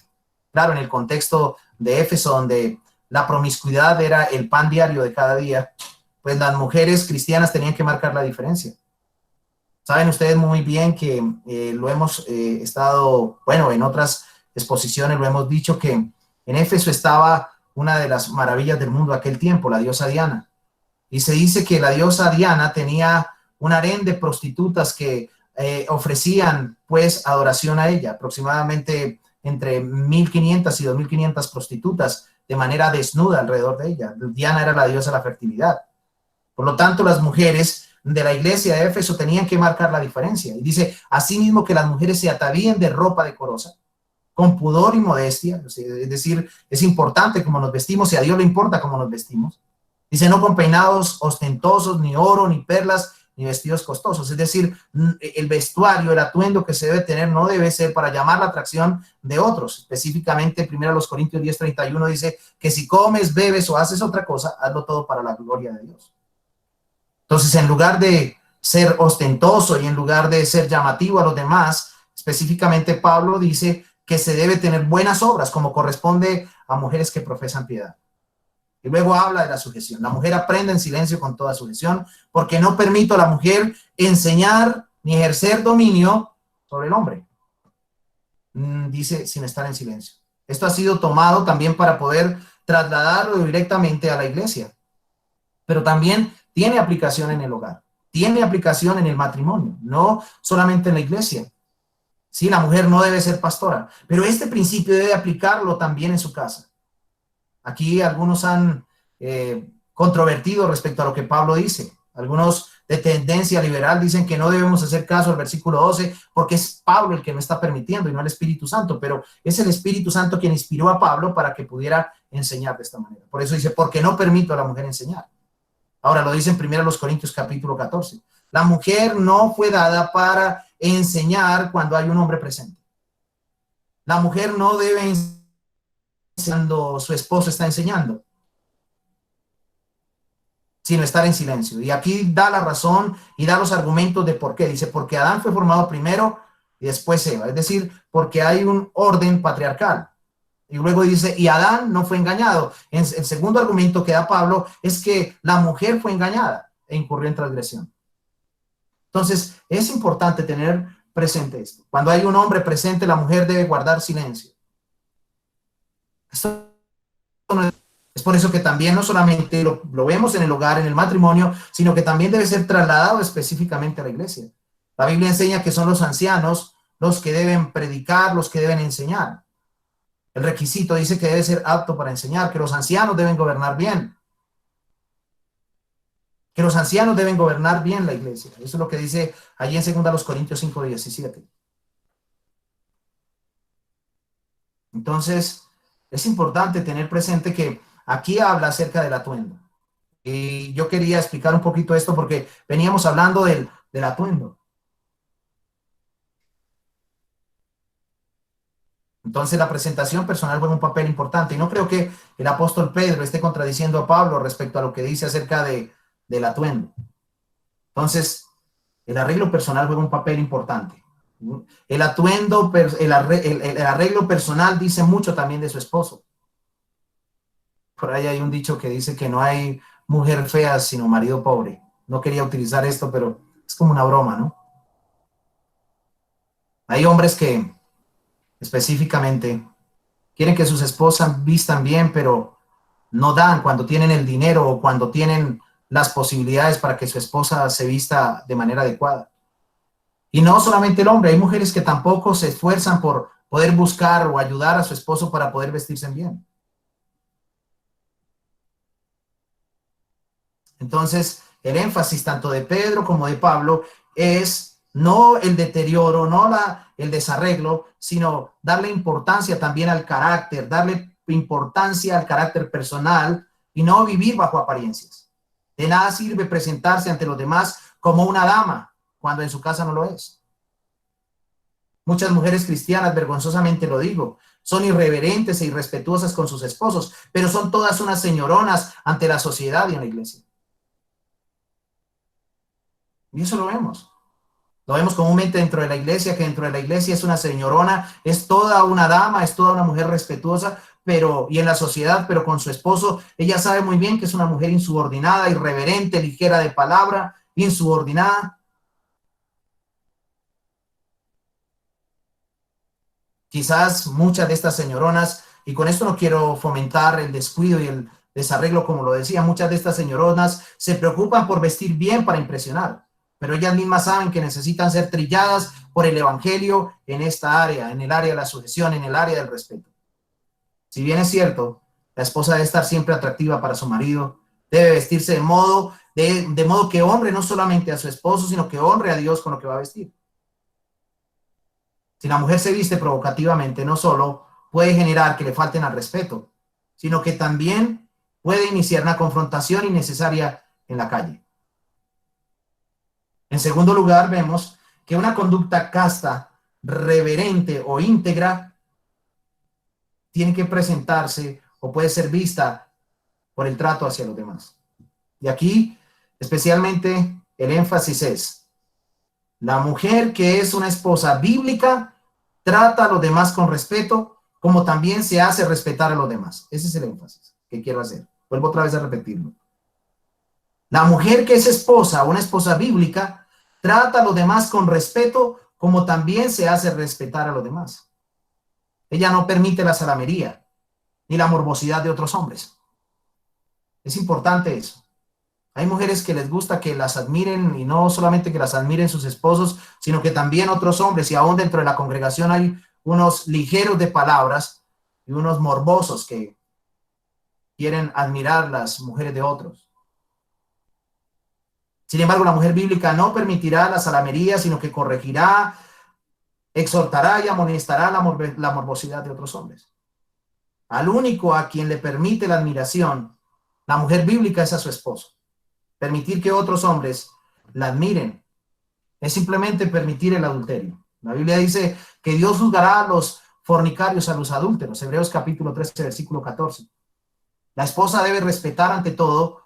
Claro, en el contexto de Éfeso, donde la promiscuidad era el pan diario de cada día, pues las mujeres cristianas tenían que marcar la diferencia. Saben ustedes muy bien que lo hemos estado, bueno, en otras exposiciones lo hemos dicho, que en Éfeso estaba una de las maravillas del mundo de aquel tiempo, la diosa Diana. Y se dice que la diosa Diana tenía un harén de prostitutas que ofrecían pues adoración a ella, aproximadamente entre 1.500 y 2.500 prostitutas de manera desnuda alrededor de ella. Diana era la diosa de la fertilidad. Por lo tanto, las mujeres de la iglesia de Éfeso tenían que marcar la diferencia. Y dice: asimismo que las mujeres se atavíen de ropa decorosa, con pudor y modestia. Es decir, es importante cómo nos vestimos y a Dios le importa cómo nos vestimos. Dice: no con peinados ostentosos, ni oro, ni perlas, ni vestidos costosos. Es decir, el vestuario, el atuendo que se debe tener no debe ser para llamar la atracción de otros. Específicamente, 1 Corintios 10:31 dice que si comes, bebes o haces otra cosa, hazlo todo para la gloria de Dios. Entonces, en lugar de ser ostentoso y en lugar de ser llamativo a los demás, específicamente Pablo dice que se debe tener buenas obras, como corresponde a mujeres que profesan piedad. Y luego habla de la sujeción. La mujer aprende en silencio con toda sujeción, porque no permito a la mujer enseñar ni ejercer dominio sobre el hombre. Dice, sin estar en silencio. Esto ha sido tomado también para poder trasladarlo directamente a la iglesia, pero también tiene aplicación en el hogar, tiene aplicación en el matrimonio, no solamente en la iglesia. Sí, la mujer no debe ser pastora, pero este principio debe aplicarlo también en su casa. Aquí algunos han controvertido respecto a lo que Pablo dice. Algunos de tendencia liberal dicen que no debemos hacer caso al versículo 12 porque es Pablo el que no está permitiendo y no el Espíritu Santo, pero es el Espíritu Santo quien inspiró a Pablo para que pudiera enseñar de esta manera. Por eso dice, porque no permito a la mujer enseñar. Ahora lo dice en 1 Corintios capítulo 14. La mujer no fue dada para enseñar cuando hay un hombre presente. La mujer no debe enseñar cuando su esposo está enseñando, sino estar en silencio. Y aquí da la razón y da los argumentos de por qué. Dice, porque Adán fue formado primero y después Eva. Es decir, porque hay un orden patriarcal. Y luego dice, y Adán no fue engañado. El segundo argumento que da Pablo es que la mujer fue engañada e incurrió en transgresión. Entonces, es importante tener presente esto. Cuando hay un hombre presente, la mujer debe guardar silencio. Esto no es por eso que también no solamente lo vemos en el hogar, en el matrimonio, sino que también debe ser trasladado específicamente a la iglesia. La Biblia enseña que son los ancianos los que deben predicar, los que deben enseñar. El requisito dice que debe ser apto para enseñar, que los ancianos deben gobernar bien. Que los ancianos deben gobernar bien la iglesia. Eso es lo que dice allí en 2 Corintios 5:17. Entonces, es importante tener presente que aquí habla acerca del atuendo. Y yo quería explicar un poquito esto porque veníamos hablando del atuendo. Entonces la presentación personal juega un papel importante. Y no creo que el apóstol Pedro esté contradiciendo a Pablo respecto a lo que dice acerca del atuendo. Entonces, el arreglo personal juega un papel importante. El atuendo, el arreglo personal dice mucho también de su esposo. Por ahí hay un dicho que dice que no hay mujer fea sino marido pobre. No quería utilizar esto, pero es como una broma, ¿no? Hay hombres que específicamente quieren que sus esposas vistan bien, pero no dan cuando tienen el dinero o cuando tienen las posibilidades para que su esposa se vista de manera adecuada. Y no solamente el hombre, hay mujeres que tampoco se esfuerzan por poder buscar o ayudar a su esposo para poder vestirse bien. Entonces, el énfasis tanto de Pedro como de Pablo es no el deterioro, no el desarreglo, sino darle importancia también al carácter, darle importancia al carácter personal y no vivir bajo apariencias. De nada sirve presentarse ante los demás como una dama cuando en su casa no lo es. Muchas mujeres cristianas, vergonzosamente lo digo, son irreverentes e irrespetuosas con sus esposos, pero son todas unas señoronas ante la sociedad y en la iglesia. Y eso lo vemos. Lo vemos comúnmente dentro de la iglesia, que dentro de la iglesia es una señorona, es toda una dama, es toda una mujer respetuosa, y en la sociedad, pero con su esposo, ella sabe muy bien que es una mujer insubordinada, irreverente, ligera de palabra, insubordinada. Quizás muchas de estas señoronas, y con esto no quiero fomentar el descuido y el desarreglo, como lo decía, muchas de estas señoronas se preocupan por vestir bien para impresionar, pero ellas mismas saben que necesitan ser trilladas por el evangelio en esta área, en el área de la sujeción, en el área del respeto. Si bien es cierto, la esposa debe estar siempre atractiva para su marido, debe vestirse de modo que honre no solamente a su esposo, sino que honre a Dios con lo que va a vestir. Si la mujer se viste provocativamente, no solo puede generar que le falten al respeto, sino que también puede iniciar una confrontación innecesaria en la calle. En segundo lugar, vemos que una conducta casta, reverente o íntegra tiene que presentarse o puede ser vista por el trato hacia los demás. Y aquí, especialmente, el énfasis es: la mujer que es una esposa bíblica trata a los demás con respeto, como también se hace respetar a los demás. Ese es el énfasis que quiero hacer. Vuelvo otra vez a repetirlo. La mujer que es esposa, una esposa bíblica, trata a los demás con respeto, como también se hace respetar a los demás. Ella no permite la salamería ni la morbosidad de otros hombres. Es importante eso. Hay mujeres que les gusta que las admiren, y no solamente que las admiren sus esposos, sino que también otros hombres, y aún dentro de la congregación hay unos ligeros de palabras y unos morbosos que quieren admirar las mujeres de otros. Sin embargo, la mujer bíblica no permitirá la salamería, sino que corregirá, exhortará y amonestará la morbosidad de otros hombres. Al único a quien le permite la admiración, la mujer bíblica, es a su esposo. Permitir que otros hombres la admiren es simplemente permitir el adulterio. La Biblia dice que Dios juzgará a los fornicarios, a los adúlteros. Hebreos capítulo 13, versículo 14. La esposa debe respetar ante todo,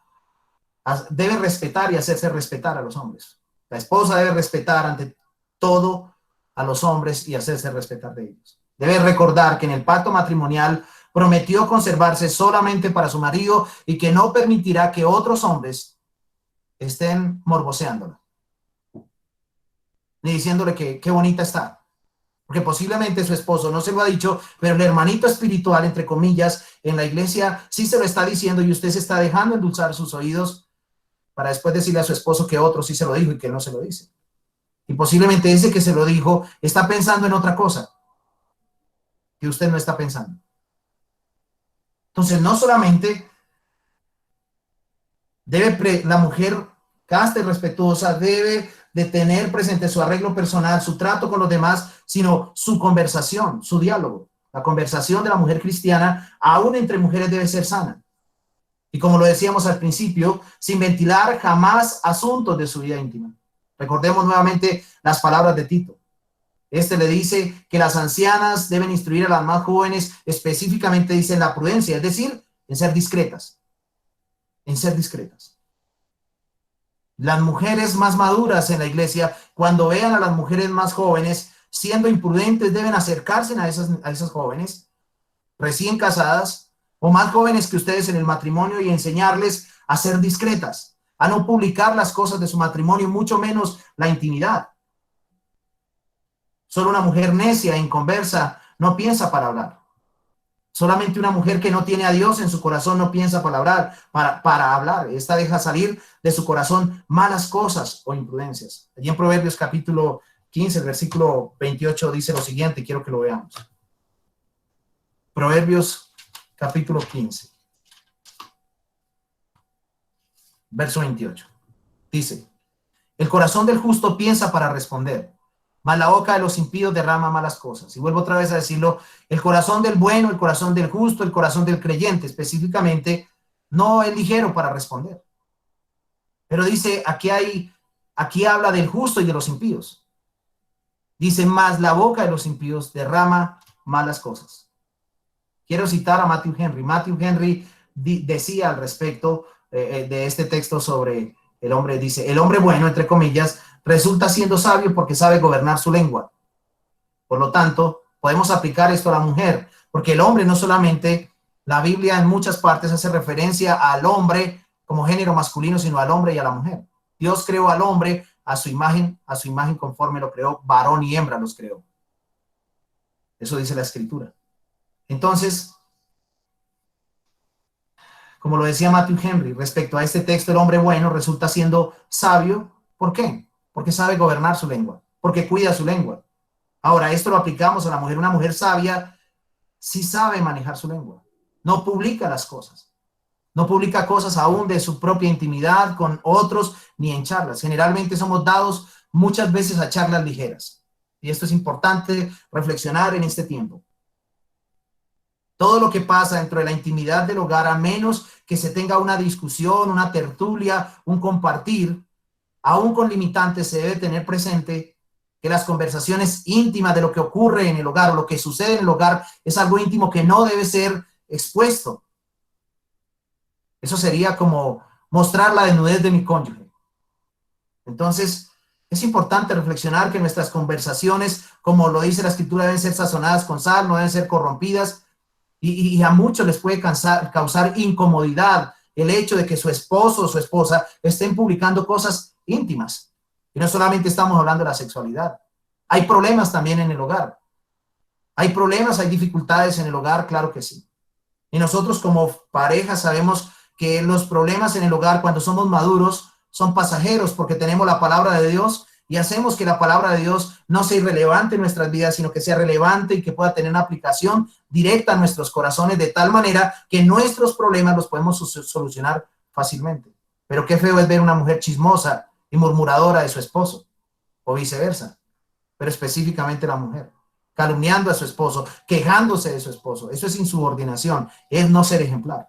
debe respetar y hacerse respetar a los hombres. La esposa debe respetar ante todo a los hombres y hacerse respetar de ellos. Debe recordar que en el pacto matrimonial prometió conservarse solamente para su marido y que no permitirá que otros hombres estén morboseándola, ni diciéndole que qué bonita está. Porque posiblemente su esposo no se lo ha dicho, pero el hermanito espiritual, entre comillas, en la iglesia sí se lo está diciendo y usted se está dejando endulzar sus oídos para después decirle a su esposo que otro sí se lo dijo y que no se lo dice. Y posiblemente ese que se lo dijo está pensando en otra cosa que usted no está pensando. Entonces, no solamente debe la mujer casta y respetuosa, debe de tener presente su arreglo personal, su trato con los demás, sino su conversación, su diálogo. La conversación de la mujer cristiana, aún entre mujeres, debe ser sana. Y como lo decíamos al principio, sin ventilar jamás asuntos de su vida íntima. Recordemos nuevamente las palabras de Tito. Este le dice que las ancianas deben instruir a las más jóvenes, específicamente dice en la prudencia, es decir, en ser discretas. En ser discretas. Las mujeres más maduras en la iglesia, cuando vean a las mujeres más jóvenes siendo imprudentes, deben acercarse a esas jóvenes recién casadas o más jóvenes que ustedes en el matrimonio y enseñarles a ser discretas, a no publicar las cosas de su matrimonio, mucho menos la intimidad. Solo una mujer necia e inconversa no piensa para hablar. Solamente una mujer que no tiene a Dios en su corazón no piensa para hablar. Esta deja salir de su corazón malas cosas o imprudencias. Allí en Proverbios capítulo 15, el versículo 28 dice lo siguiente, quiero que lo veamos. Proverbios capítulo 15, verso 28. Dice, el corazón del justo piensa para responder, mas la boca de los impíos derrama malas cosas. Y vuelvo otra vez a decirlo, el corazón del bueno, el corazón del justo, el corazón del creyente específicamente, no es ligero para responder. Pero dice, aquí habla del justo y de los impíos. Dice, mas la boca de los impíos derrama malas cosas. Quiero citar a Matthew Henry. Matthew Henry decía al respecto de este texto sobre el hombre, dice, el hombre bueno, entre comillas, resulta siendo sabio porque sabe gobernar su lengua. Por lo tanto, podemos aplicar esto a la mujer, porque el hombre no solamente, la Biblia en muchas partes hace referencia al hombre como género masculino, sino al hombre y a la mujer. Dios creó al hombre a su imagen conforme lo creó, varón y hembra los creó. Eso dice la Escritura. Entonces, como lo decía Matthew Henry, respecto a este texto, el hombre bueno resulta siendo sabio. ¿Por qué? Porque sabe gobernar su lengua, porque cuida su lengua. Ahora, esto lo aplicamos a la mujer. Una mujer sabia sí sabe manejar su lengua. No publica las cosas. No publica cosas aún de su propia intimidad con otros ni en charlas. Generalmente somos dados muchas veces a charlas ligeras. Y esto es importante reflexionar en este tiempo. Todo lo que pasa dentro de la intimidad del hogar, a menos que se tenga una discusión, una tertulia, un compartir, aún con limitantes, se debe tener presente que las conversaciones íntimas de lo que ocurre en el hogar o lo que sucede en el hogar es algo íntimo que no debe ser expuesto. Eso sería como mostrar la desnudez de mi cónyuge. Entonces, es importante reflexionar que nuestras conversaciones, como lo dice la Escritura, deben ser sazonadas con sal, no deben ser corrompidas. Y a muchos les puede causar incomodidad el hecho de que su esposo o su esposa estén publicando cosas íntimas. Y no solamente estamos hablando de la sexualidad. Hay problemas también en el hogar. Hay problemas, hay dificultades en el hogar, claro que sí. Y nosotros como pareja sabemos que los problemas en el hogar, cuando somos maduros, son pasajeros porque tenemos la palabra de Dios y hacemos que la palabra de Dios no sea irrelevante en nuestras vidas, sino que sea relevante y que pueda tener una aplicación directa a nuestros corazones de tal manera que nuestros problemas los podemos solucionar fácilmente. Pero qué feo es ver una mujer chismosa y murmuradora de su esposo, o viceversa, pero específicamente la mujer, calumniando a su esposo, quejándose de su esposo. Eso es insubordinación, es no ser ejemplar.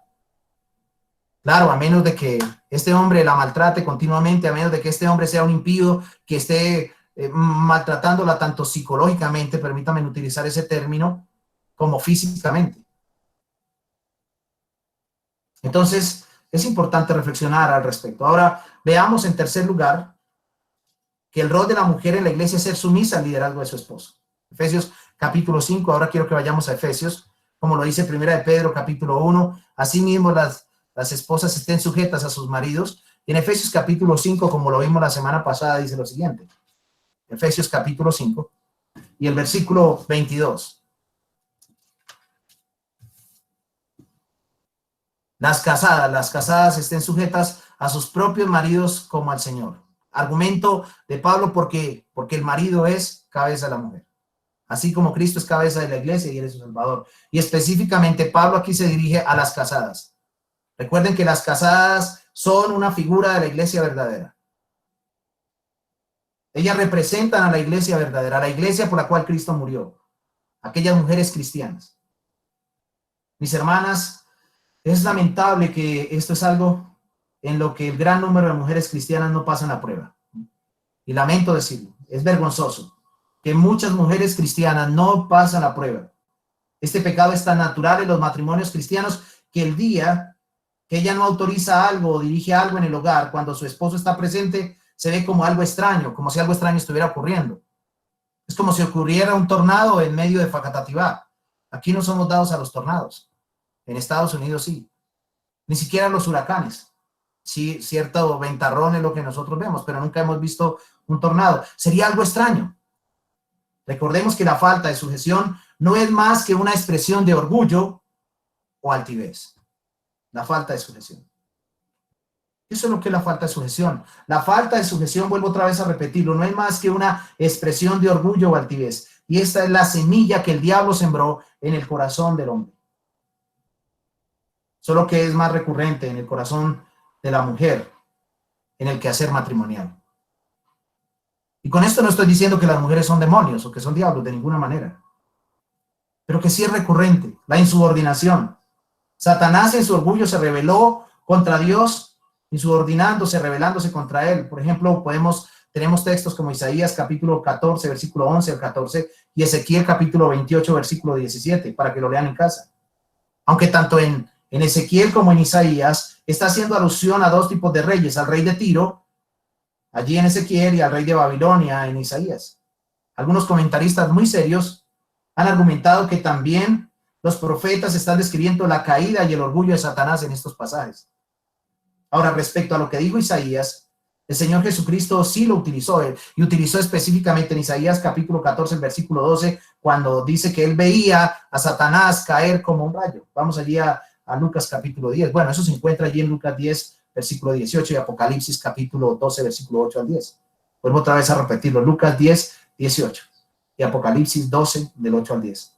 Claro, a menos de que este hombre la maltrate continuamente, a menos de que este hombre sea un impío que esté maltratándola tanto psicológicamente, permítame utilizar ese término, como físicamente. Entonces, es importante reflexionar al respecto. Ahora, veamos en tercer lugar que el rol de la mujer en la iglesia es ser sumisa al liderazgo de su esposo. Efesios capítulo 5, ahora quiero que vayamos a Efesios, como lo dice Primera de Pedro capítulo 1, asimismo las esposas estén sujetas a sus maridos. Y en Efesios capítulo 5, como lo vimos la semana pasada, dice lo siguiente. Efesios capítulo 5 y el versículo 22. Las casadas estén sujetas a sus propios maridos como al Señor. Argumento de Pablo porque el marido es cabeza de la mujer. Así como Cristo es cabeza de la iglesia y él es su Salvador. Y específicamente Pablo aquí se dirige a las casadas. Recuerden que las casadas son una figura de la iglesia verdadera. Ellas representan a la iglesia verdadera, a la iglesia por la cual Cristo murió. Aquellas mujeres cristianas. Mis hermanas, es lamentable que esto es algo en lo que el gran número de mujeres cristianas no pasan la prueba. Y lamento decirlo, es vergonzoso que muchas mujeres cristianas no pasan la prueba. Este pecado es tan natural en los matrimonios cristianos que el día que ella no autoriza algo o dirige algo en el hogar, cuando su esposo está presente, se ve como algo extraño, como si algo extraño estuviera ocurriendo. Es como si ocurriera un tornado en medio de Facatativá. Aquí no somos dados a los tornados. En Estados Unidos sí. Ni siquiera los huracanes. Sí, cierto ventarrón es lo que nosotros vemos, pero nunca hemos visto un tornado. Sería algo extraño. Recordemos que la falta de sujeción no es más que una expresión de orgullo o altivez. La falta de sujeción. Eso es lo que es la falta de sujeción. La falta de sujeción, vuelvo otra vez a repetirlo, no es más que una expresión de orgullo o altivez. Y esta es la semilla que el diablo sembró en el corazón del hombre. Solo que es más recurrente en el corazón de la mujer, en el quehacer matrimonial. Y con esto no estoy diciendo que las mujeres son demonios o que son diablos, de ninguna manera. Pero que sí es recurrente, la insubordinación. Satanás en su orgullo se rebeló contra Dios, insubordinándose, rebelándose contra él. Por ejemplo, tenemos textos como Isaías capítulo 14, versículo 11 al 14, y Ezequiel capítulo 28, versículo 17, para que lo lean en casa. Aunque tanto en Ezequiel como en Isaías está haciendo alusión a dos tipos de reyes, al rey de Tiro, allí en Ezequiel, y al rey de Babilonia en Isaías. Algunos comentaristas muy serios han argumentado que también los profetas están describiendo la caída y el orgullo de Satanás en estos pasajes. Ahora, respecto a lo que dijo Isaías, el Señor Jesucristo sí lo utilizó, y utilizó específicamente en Isaías capítulo 14, versículo 12, cuando dice que él veía a Satanás caer como un rayo. Vamos allí a Lucas capítulo 10. Bueno, eso se encuentra allí en Lucas 10, versículo 18, y Apocalipsis capítulo 12, versículo 8 al 10. Vuelvo otra vez a repetirlo, Lucas 10, 18 y Apocalipsis 12, del 8 al 10.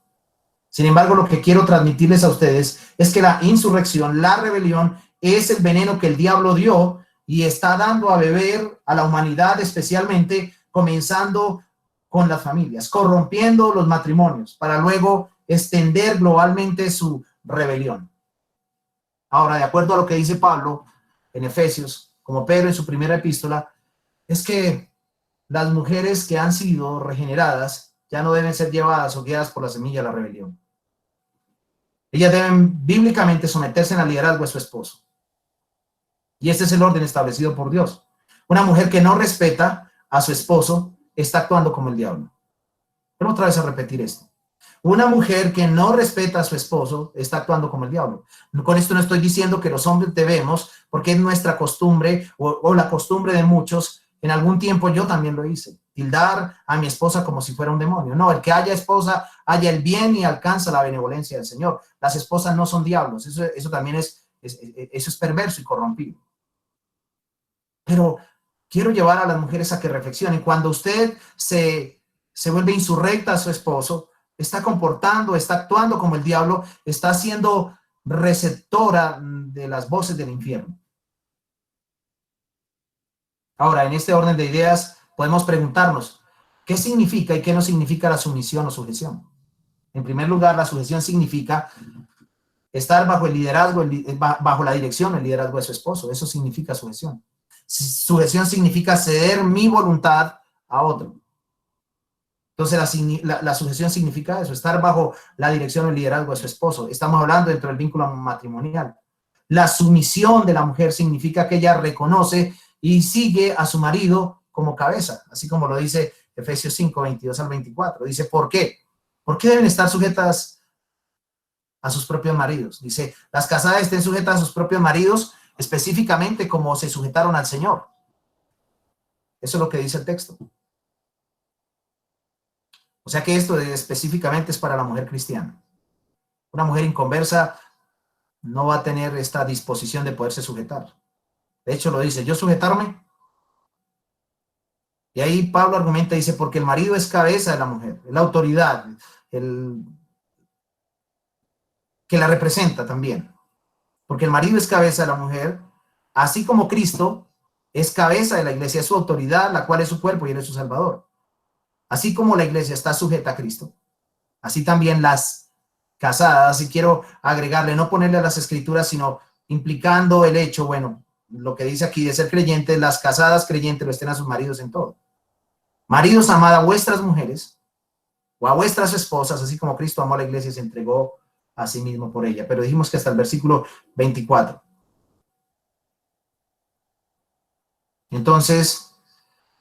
Sin embargo, lo que quiero transmitirles a ustedes es que la insurrección, la rebelión, es el veneno que el diablo dio y está dando a beber a la humanidad, especialmente comenzando con las familias, corrompiendo los matrimonios para luego extender globalmente su rebelión. Ahora, de acuerdo a lo que dice Pablo en Efesios, como Pedro en su primera epístola, es que las mujeres que han sido regeneradas ya no deben ser llevadas o guiadas por la semilla de la rebelión. Ellas deben bíblicamente someterse al liderazgo de su esposo. Y este es el orden establecido por Dios. Una mujer que no respeta a su esposo está actuando como el diablo. Pero otra vez a repetir esto. Una mujer que no respeta a su esposo está actuando como el diablo. Con esto no estoy diciendo que los hombres debemos, porque es nuestra costumbre o la costumbre de muchos. En algún tiempo yo también lo hice, tildar a mi esposa como si fuera un demonio. No, el que haya esposa, haya el bien y alcanza la benevolencia del Señor. Las esposas no son diablos, eso también eso es perverso y corrompido. Pero quiero llevar a las mujeres a que reflexionen. Cuando usted se vuelve insurrecta a su esposo, está comportando, está actuando como el diablo, está siendo receptora de las voces del infierno. Ahora, en este orden de ideas, podemos preguntarnos, ¿qué significa y qué no significa la sumisión o sujeción? En primer lugar, la sujeción significa estar bajo el liderazgo, bajo la dirección, el liderazgo de su esposo. Eso significa sujeción. Sujeción significa ceder mi voluntad a otro. Entonces, la sujeción significa eso, estar bajo la dirección o el liderazgo de su esposo. Estamos hablando dentro del vínculo matrimonial. La sumisión de la mujer significa que ella reconoce y sigue a su marido como cabeza, así como lo dice Efesios 5, 22 al 24. Dice, ¿por qué? ¿Por qué deben estar sujetas a sus propios maridos? Dice, las casadas estén sujetas a sus propios maridos, específicamente como se sujetaron al Señor. Eso es lo que dice el texto. O sea que esto específicamente es para la mujer cristiana. Una mujer inconversa no va a tener esta disposición de poderse sujetar. De hecho, lo dice, yo sujetarme. Y ahí Pablo argumenta, dice, porque el marido es cabeza de la mujer, es la autoridad, el que la representa también. Porque el marido es cabeza de la mujer, así como Cristo es cabeza de la iglesia, es su autoridad, la cual es su cuerpo y él es su salvador. Así como la iglesia está sujeta a Cristo, así también las casadas, y quiero agregarle, no ponerle a las escrituras, sino implicando el hecho, bueno, lo que dice aquí de ser creyentes, las casadas creyentes lo estén a sus maridos en todo. Maridos, amad a vuestras mujeres o a vuestras esposas, así como Cristo amó a la iglesia y se entregó a sí mismo por ella. Pero dijimos que hasta el versículo 24. Entonces,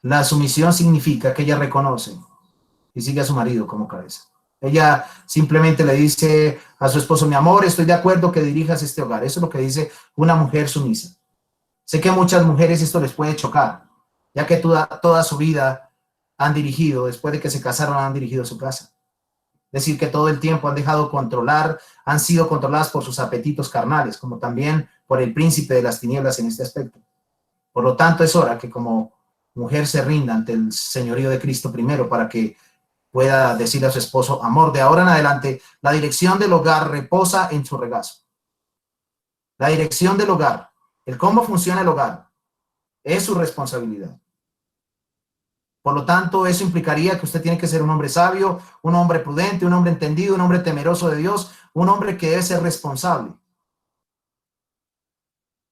la sumisión significa que ella reconoce y sigue a su marido como cabeza. Ella simplemente le dice a su esposo, mi amor, estoy de acuerdo que dirijas este hogar. Eso es lo que dice una mujer sumisa. Sé que a muchas mujeres esto les puede chocar, ya que toda su vida han dirigido, después de que se casaron, han dirigido su casa. Es decir, que todo el tiempo han dejado controlar, han sido controladas por sus apetitos carnales, como también por el príncipe de las tinieblas en este aspecto. Por lo tanto, es hora que como mujer se rinda ante el señorío de Cristo primero para que pueda decirle a su esposo, amor, de ahora en adelante, la dirección del hogar reposa en su regazo. La dirección del hogar, el cómo funciona el hogar, es su responsabilidad. Por lo tanto, eso implicaría que usted tiene que ser un hombre sabio, un hombre prudente, un hombre entendido, un hombre temeroso de Dios, un hombre que debe ser responsable.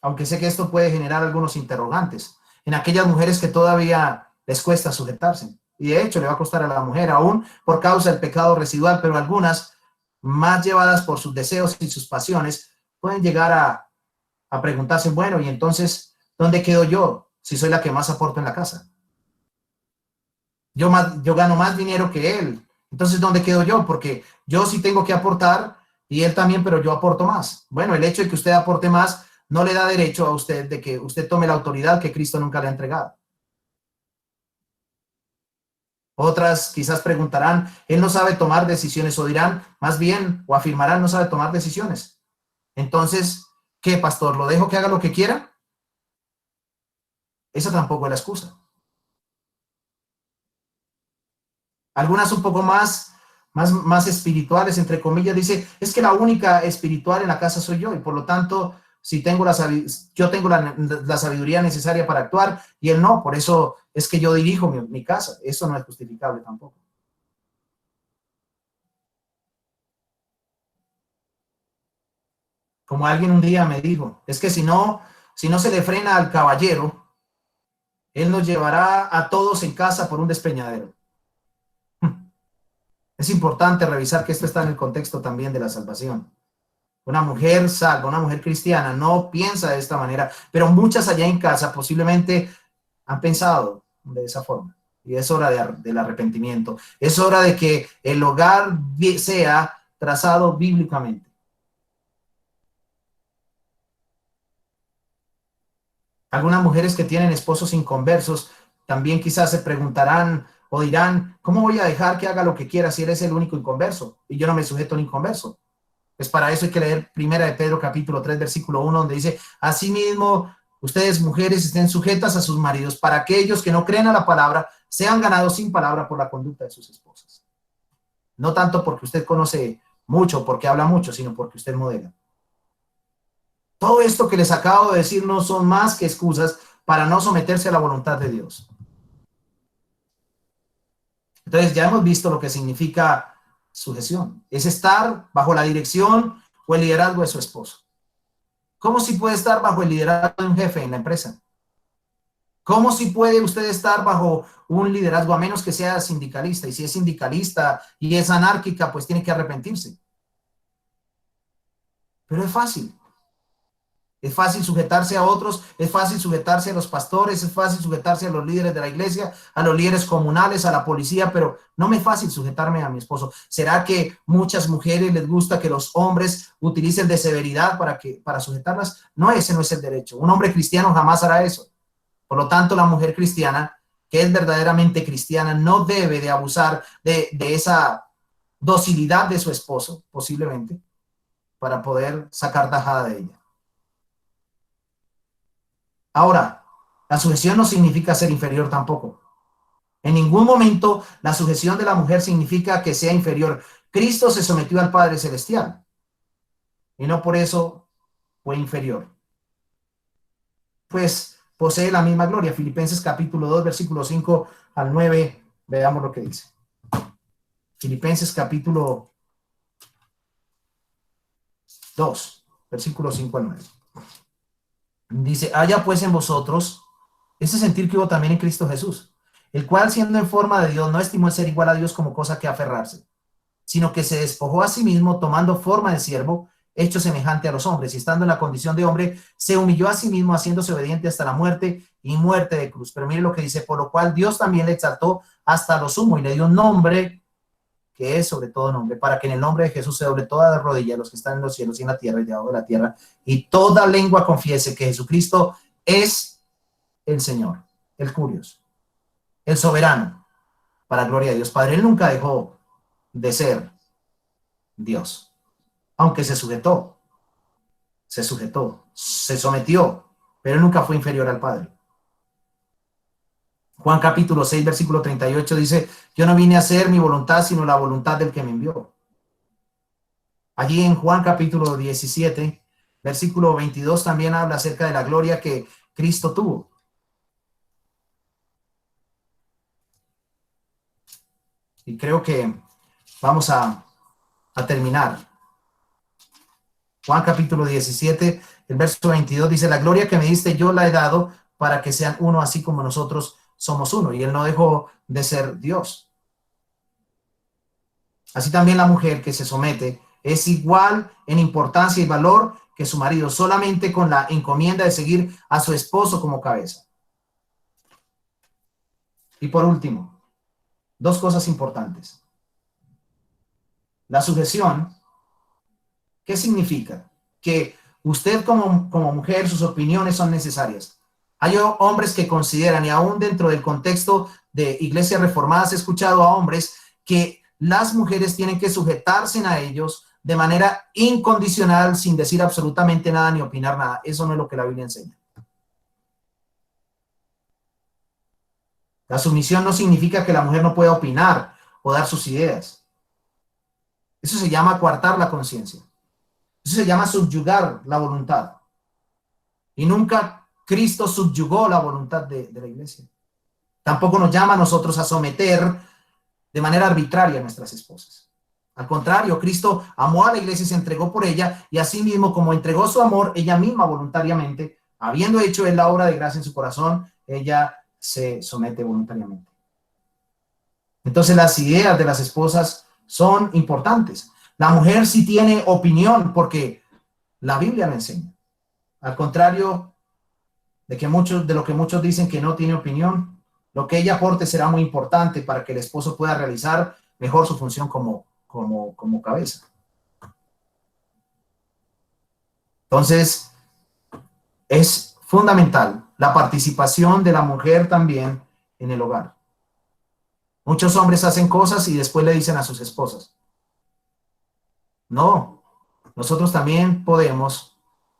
Aunque sé que esto puede generar algunos interrogantes en aquellas mujeres que todavía les cuesta sujetarse. Y de hecho le va a costar a la mujer aún por causa del pecado residual, pero algunas, más llevadas por sus deseos y sus pasiones, pueden llegar a preguntarse, bueno, y entonces, ¿dónde quedo yo si soy la que más aporto en la casa? Yo gano más dinero que él. Entonces, ¿dónde quedo yo? Porque yo sí tengo que aportar y él también, pero yo aporto más. Bueno, el hecho de que usted aporte más no le da derecho a usted de que usted tome la autoridad que Cristo nunca le ha entregado. Otras quizás preguntarán, él no sabe tomar decisiones, o dirán, más bien, o afirmarán, no sabe tomar decisiones. Entonces, ¿qué, pastor? ¿Lo dejo que haga lo que quiera? Esa tampoco es la excusa. Algunas un poco más espirituales, entre comillas, dice, es que la única espiritual en la casa soy yo, y por lo tanto, si tengo yo tengo la sabiduría necesaria para actuar, y él no, por eso es que yo dirijo mi casa. Eso no es justificable tampoco. Como alguien un día me dijo, es que si no se le frena al caballero, él nos llevará a todos en casa por un despeñadero. Es importante revisar que esto está en el contexto también de la salvación. Una mujer salva, una mujer cristiana no piensa de esta manera, pero muchas allá en casa posiblemente han pensado de esa forma. Y es hora del arrepentimiento. Es hora de que el hogar sea trazado bíblicamente. Algunas mujeres que tienen esposos inconversos también quizás se preguntarán o dirán, ¿cómo voy a dejar que haga lo que quiera si él es el único inconverso y yo no me sujeto a un inconverso? Pues para eso hay que leer Primera de Pedro capítulo 3 versículo 1, donde dice, asimismo, ustedes mujeres estén sujetas a sus maridos para que aquellos que no creen a la palabra sean ganados sin palabra por la conducta de sus esposas. No tanto porque usted conoce mucho, porque habla mucho, sino porque usted modela. Todo esto que les acabo de decir no son más que excusas para no someterse a la voluntad de Dios. Entonces ya hemos visto lo que significa sujeción. Es estar bajo la dirección o el liderazgo de su esposo. ¿Cómo si puede estar bajo el liderazgo de un jefe en la empresa? ¿Cómo si puede usted estar bajo un liderazgo a menos que sea sindicalista? Y si es sindicalista y es anárquica, pues tiene que arrepentirse. Pero es fácil. Es fácil sujetarse a otros, es fácil sujetarse a los pastores, es fácil sujetarse a los líderes de la iglesia, a los líderes comunales, a la policía, pero no me es fácil sujetarme a mi esposo. ¿Será que muchas mujeres les gusta que los hombres utilicen de severidad para sujetarlas? No, ese no es el derecho. Un hombre cristiano jamás hará eso. Por lo tanto, la mujer cristiana, que es verdaderamente cristiana, no debe de abusar de esa docilidad de su esposo, posiblemente, para poder sacar tajada de ella. Ahora, la sujeción no significa ser inferior tampoco. En ningún momento la sujeción de la mujer significa que sea inferior. Cristo se sometió al Padre Celestial y no por eso fue inferior. Pues posee la misma gloria. Filipenses capítulo 2, versículo 5 al 9. Veamos lo que dice. Filipenses capítulo 2, versículo 5 al 9. Dice, haya pues en vosotros ese sentir que hubo también en Cristo Jesús, el cual siendo en forma de Dios no estimó el ser igual a Dios como cosa que aferrarse, sino que se despojó a sí mismo tomando forma de siervo, hecho semejante a los hombres, y estando en la condición de hombre, se humilló a sí mismo haciéndose obediente hasta la muerte y muerte de cruz. Pero mire lo que dice, por lo cual Dios también le exaltó hasta lo sumo y le dio un nombre que es sobre todo nombre, para que en el nombre de Jesús se doble toda rodilla, los que están en los cielos y en la tierra y debajo de la tierra, y toda lengua confiese que Jesucristo es el Señor, el curioso, el soberano, para gloria de Dios Padre. Él nunca dejó de ser Dios, aunque se sujetó, se sometió, pero nunca fue inferior al Padre. Juan capítulo 6, versículo 38 dice, yo no vine a hacer mi voluntad, sino la voluntad del que me envió. Allí en Juan capítulo 17, versículo 22 también habla acerca de la gloria que Cristo tuvo. Y creo que vamos a terminar. Juan capítulo 17, el verso 22 dice, la gloria que me diste yo la he dado para que sean uno así como nosotros somos uno. Y él no dejó de ser Dios. Así también la mujer que se somete es igual en importancia y valor que su marido, solamente con la encomienda de seguir a su esposo como cabeza. Y por último, dos cosas importantes. La sujeción, ¿qué significa? Que usted como mujer, sus opiniones son necesarias. Hay hombres que consideran, y aún dentro del contexto de iglesias reformadas, he escuchado a hombres que las mujeres tienen que sujetarse a ellos de manera incondicional, sin decir absolutamente nada ni opinar nada. Eso no es lo que la Biblia enseña. La sumisión no significa que la mujer no pueda opinar o dar sus ideas. Eso se llama coartar la conciencia. Eso se llama subyugar la voluntad. Y nunca Cristo subyugó la voluntad de la iglesia. Tampoco nos llama a nosotros a someter de manera arbitraria a nuestras esposas. Al contrario, Cristo amó a la iglesia y se entregó por ella, y así mismo como entregó su amor, ella misma voluntariamente, habiendo hecho él la obra de gracia en su corazón, ella se somete voluntariamente. Entonces las ideas de las esposas son importantes. La mujer sí tiene opinión porque la Biblia lo enseña. Al contrario de lo que muchos dicen que no tiene opinión, lo que ella aporte será muy importante para que el esposo pueda realizar mejor su función como cabeza. Entonces, es fundamental la participación de la mujer también en el hogar. Muchos hombres hacen cosas y después le dicen a sus esposas, no, nosotros también podemos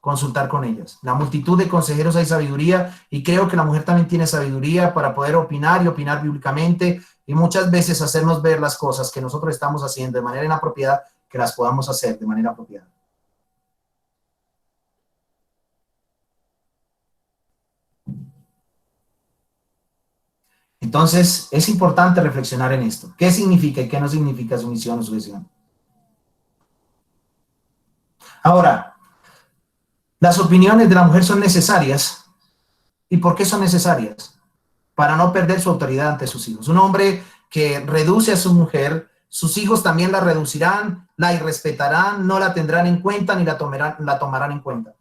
consultar con ellas. La multitud de consejeros hay sabiduría, y creo que la mujer también tiene sabiduría para poder opinar y opinar bíblicamente, y muchas veces hacernos ver las cosas que nosotros estamos haciendo de manera inapropiada, que las podamos hacer de manera apropiada. Entonces, es importante reflexionar en esto. ¿Qué significa y qué no significa sumisión o sujeción? Ahora, las opiniones de la mujer son necesarias. ¿Y por qué son necesarias? Para no perder su autoridad ante sus hijos. Un hombre que reduce a su mujer, sus hijos también la reducirán, la irrespetarán, no la tendrán en cuenta ni la tomarán en cuenta.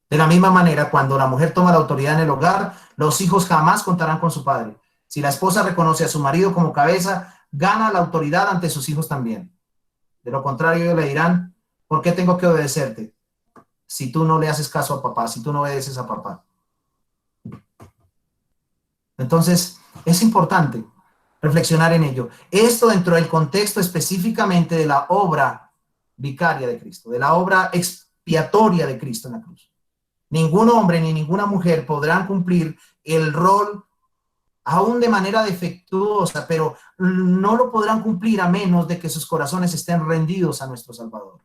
De la misma manera, cuando la mujer toma la autoridad en el hogar, los hijos jamás contarán con su padre. Si la esposa reconoce a su marido como cabeza, gana la autoridad ante sus hijos también. De lo contrario, ellos le dirán, ¿por qué tengo que obedecerte? Si tú no le haces caso a papá, si tú no obedeces a papá. Entonces, es importante reflexionar en ello. Esto dentro del contexto específicamente de la obra vicaria de Cristo, de la obra expiatoria de Cristo en la cruz. Ningún hombre ni ninguna mujer podrán cumplir el rol aún de manera defectuosa, pero no lo podrán cumplir a menos de que sus corazones estén rendidos a nuestro Salvador.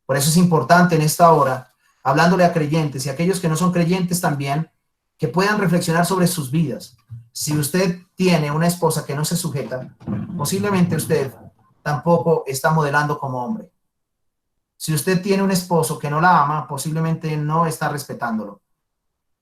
Por eso es importante en esta hora, hablándole a creyentes y a aquellos que no son creyentes también, que puedan reflexionar sobre sus vidas. Si usted tiene una esposa que no se sujeta, posiblemente usted tampoco está modelando como hombre. Si usted tiene un esposo que no la ama, posiblemente no está respetándolo.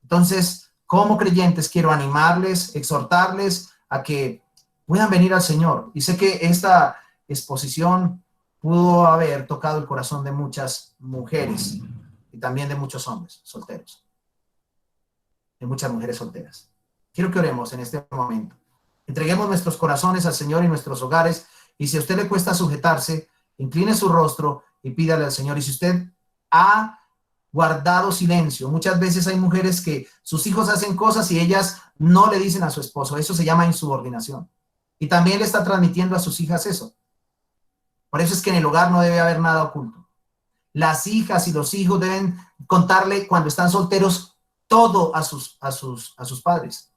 Entonces, como creyentes, quiero animarles, exhortarles a que puedan venir al Señor. Y sé que esta exposición pudo haber tocado el corazón de muchas mujeres y también de muchos hombres solteros, de muchas mujeres solteras. Quiero que oremos en este momento. Entreguemos nuestros corazones al Señor y nuestros hogares. Y si a usted le cuesta sujetarse, incline su rostro y pídale al Señor. Y si usted ha guardado silencio, muchas veces hay mujeres que sus hijos hacen cosas y ellas no le dicen a su esposo. Eso se llama insubordinación. Y también le está transmitiendo a sus hijas eso. Por eso es que en el hogar no debe haber nada oculto. Las hijas y los hijos deben contarle cuando están solteros todo a sus padres.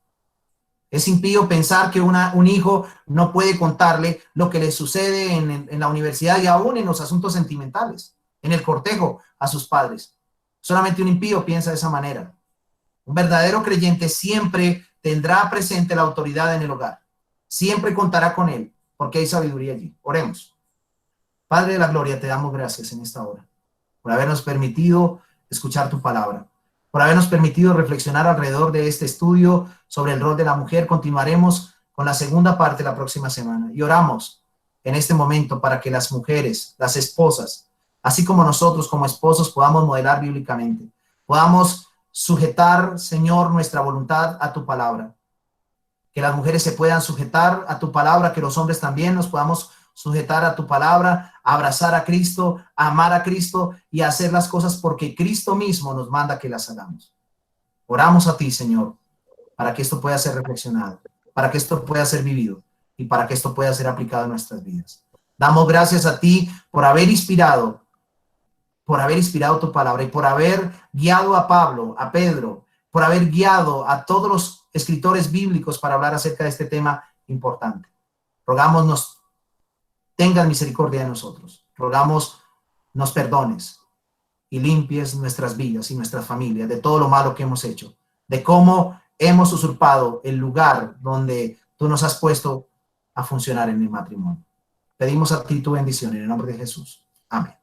Es impío pensar que un hijo no puede contarle lo que le sucede en la universidad y aún en los asuntos sentimentales, en el cortejo a sus padres. Solamente un impío piensa de esa manera. Un verdadero creyente siempre tendrá presente la autoridad en el hogar. Siempre contará con él, porque hay sabiduría allí. Oremos. Padre de la gloria, te damos gracias en esta hora por habernos permitido escuchar tu palabra, por habernos permitido reflexionar alrededor de este estudio sobre el rol de la mujer. Continuaremos con la segunda parte la próxima semana y oramos en este momento para que las mujeres, las esposas, así como nosotros como esposos, podamos modelar bíblicamente, podamos sujetar, Señor, nuestra voluntad a tu palabra, que las mujeres se puedan sujetar a tu palabra, que los hombres también nos podamos sujetar a tu palabra, abrazar a Cristo, amar a Cristo y hacer las cosas porque Cristo mismo nos manda que las hagamos. Oramos a ti, Señor, para que esto pueda ser reflexionado, para que esto pueda ser vivido y para que esto pueda ser aplicado en nuestras vidas. Damos gracias a ti por haber inspirado tu palabra y por haber guiado a Pablo, a Pedro, por haber guiado a todos los escritores bíblicos para hablar acerca de este tema importante. Rogamos nos tengas misericordia de nosotros. Rogamos nos perdones y limpies nuestras vidas y nuestras familias de todo lo malo que hemos hecho, de cómo hemos usurpado el lugar donde tú nos has puesto a funcionar en el matrimonio. Pedimos a ti tu bendición en el nombre de Jesús. Amén.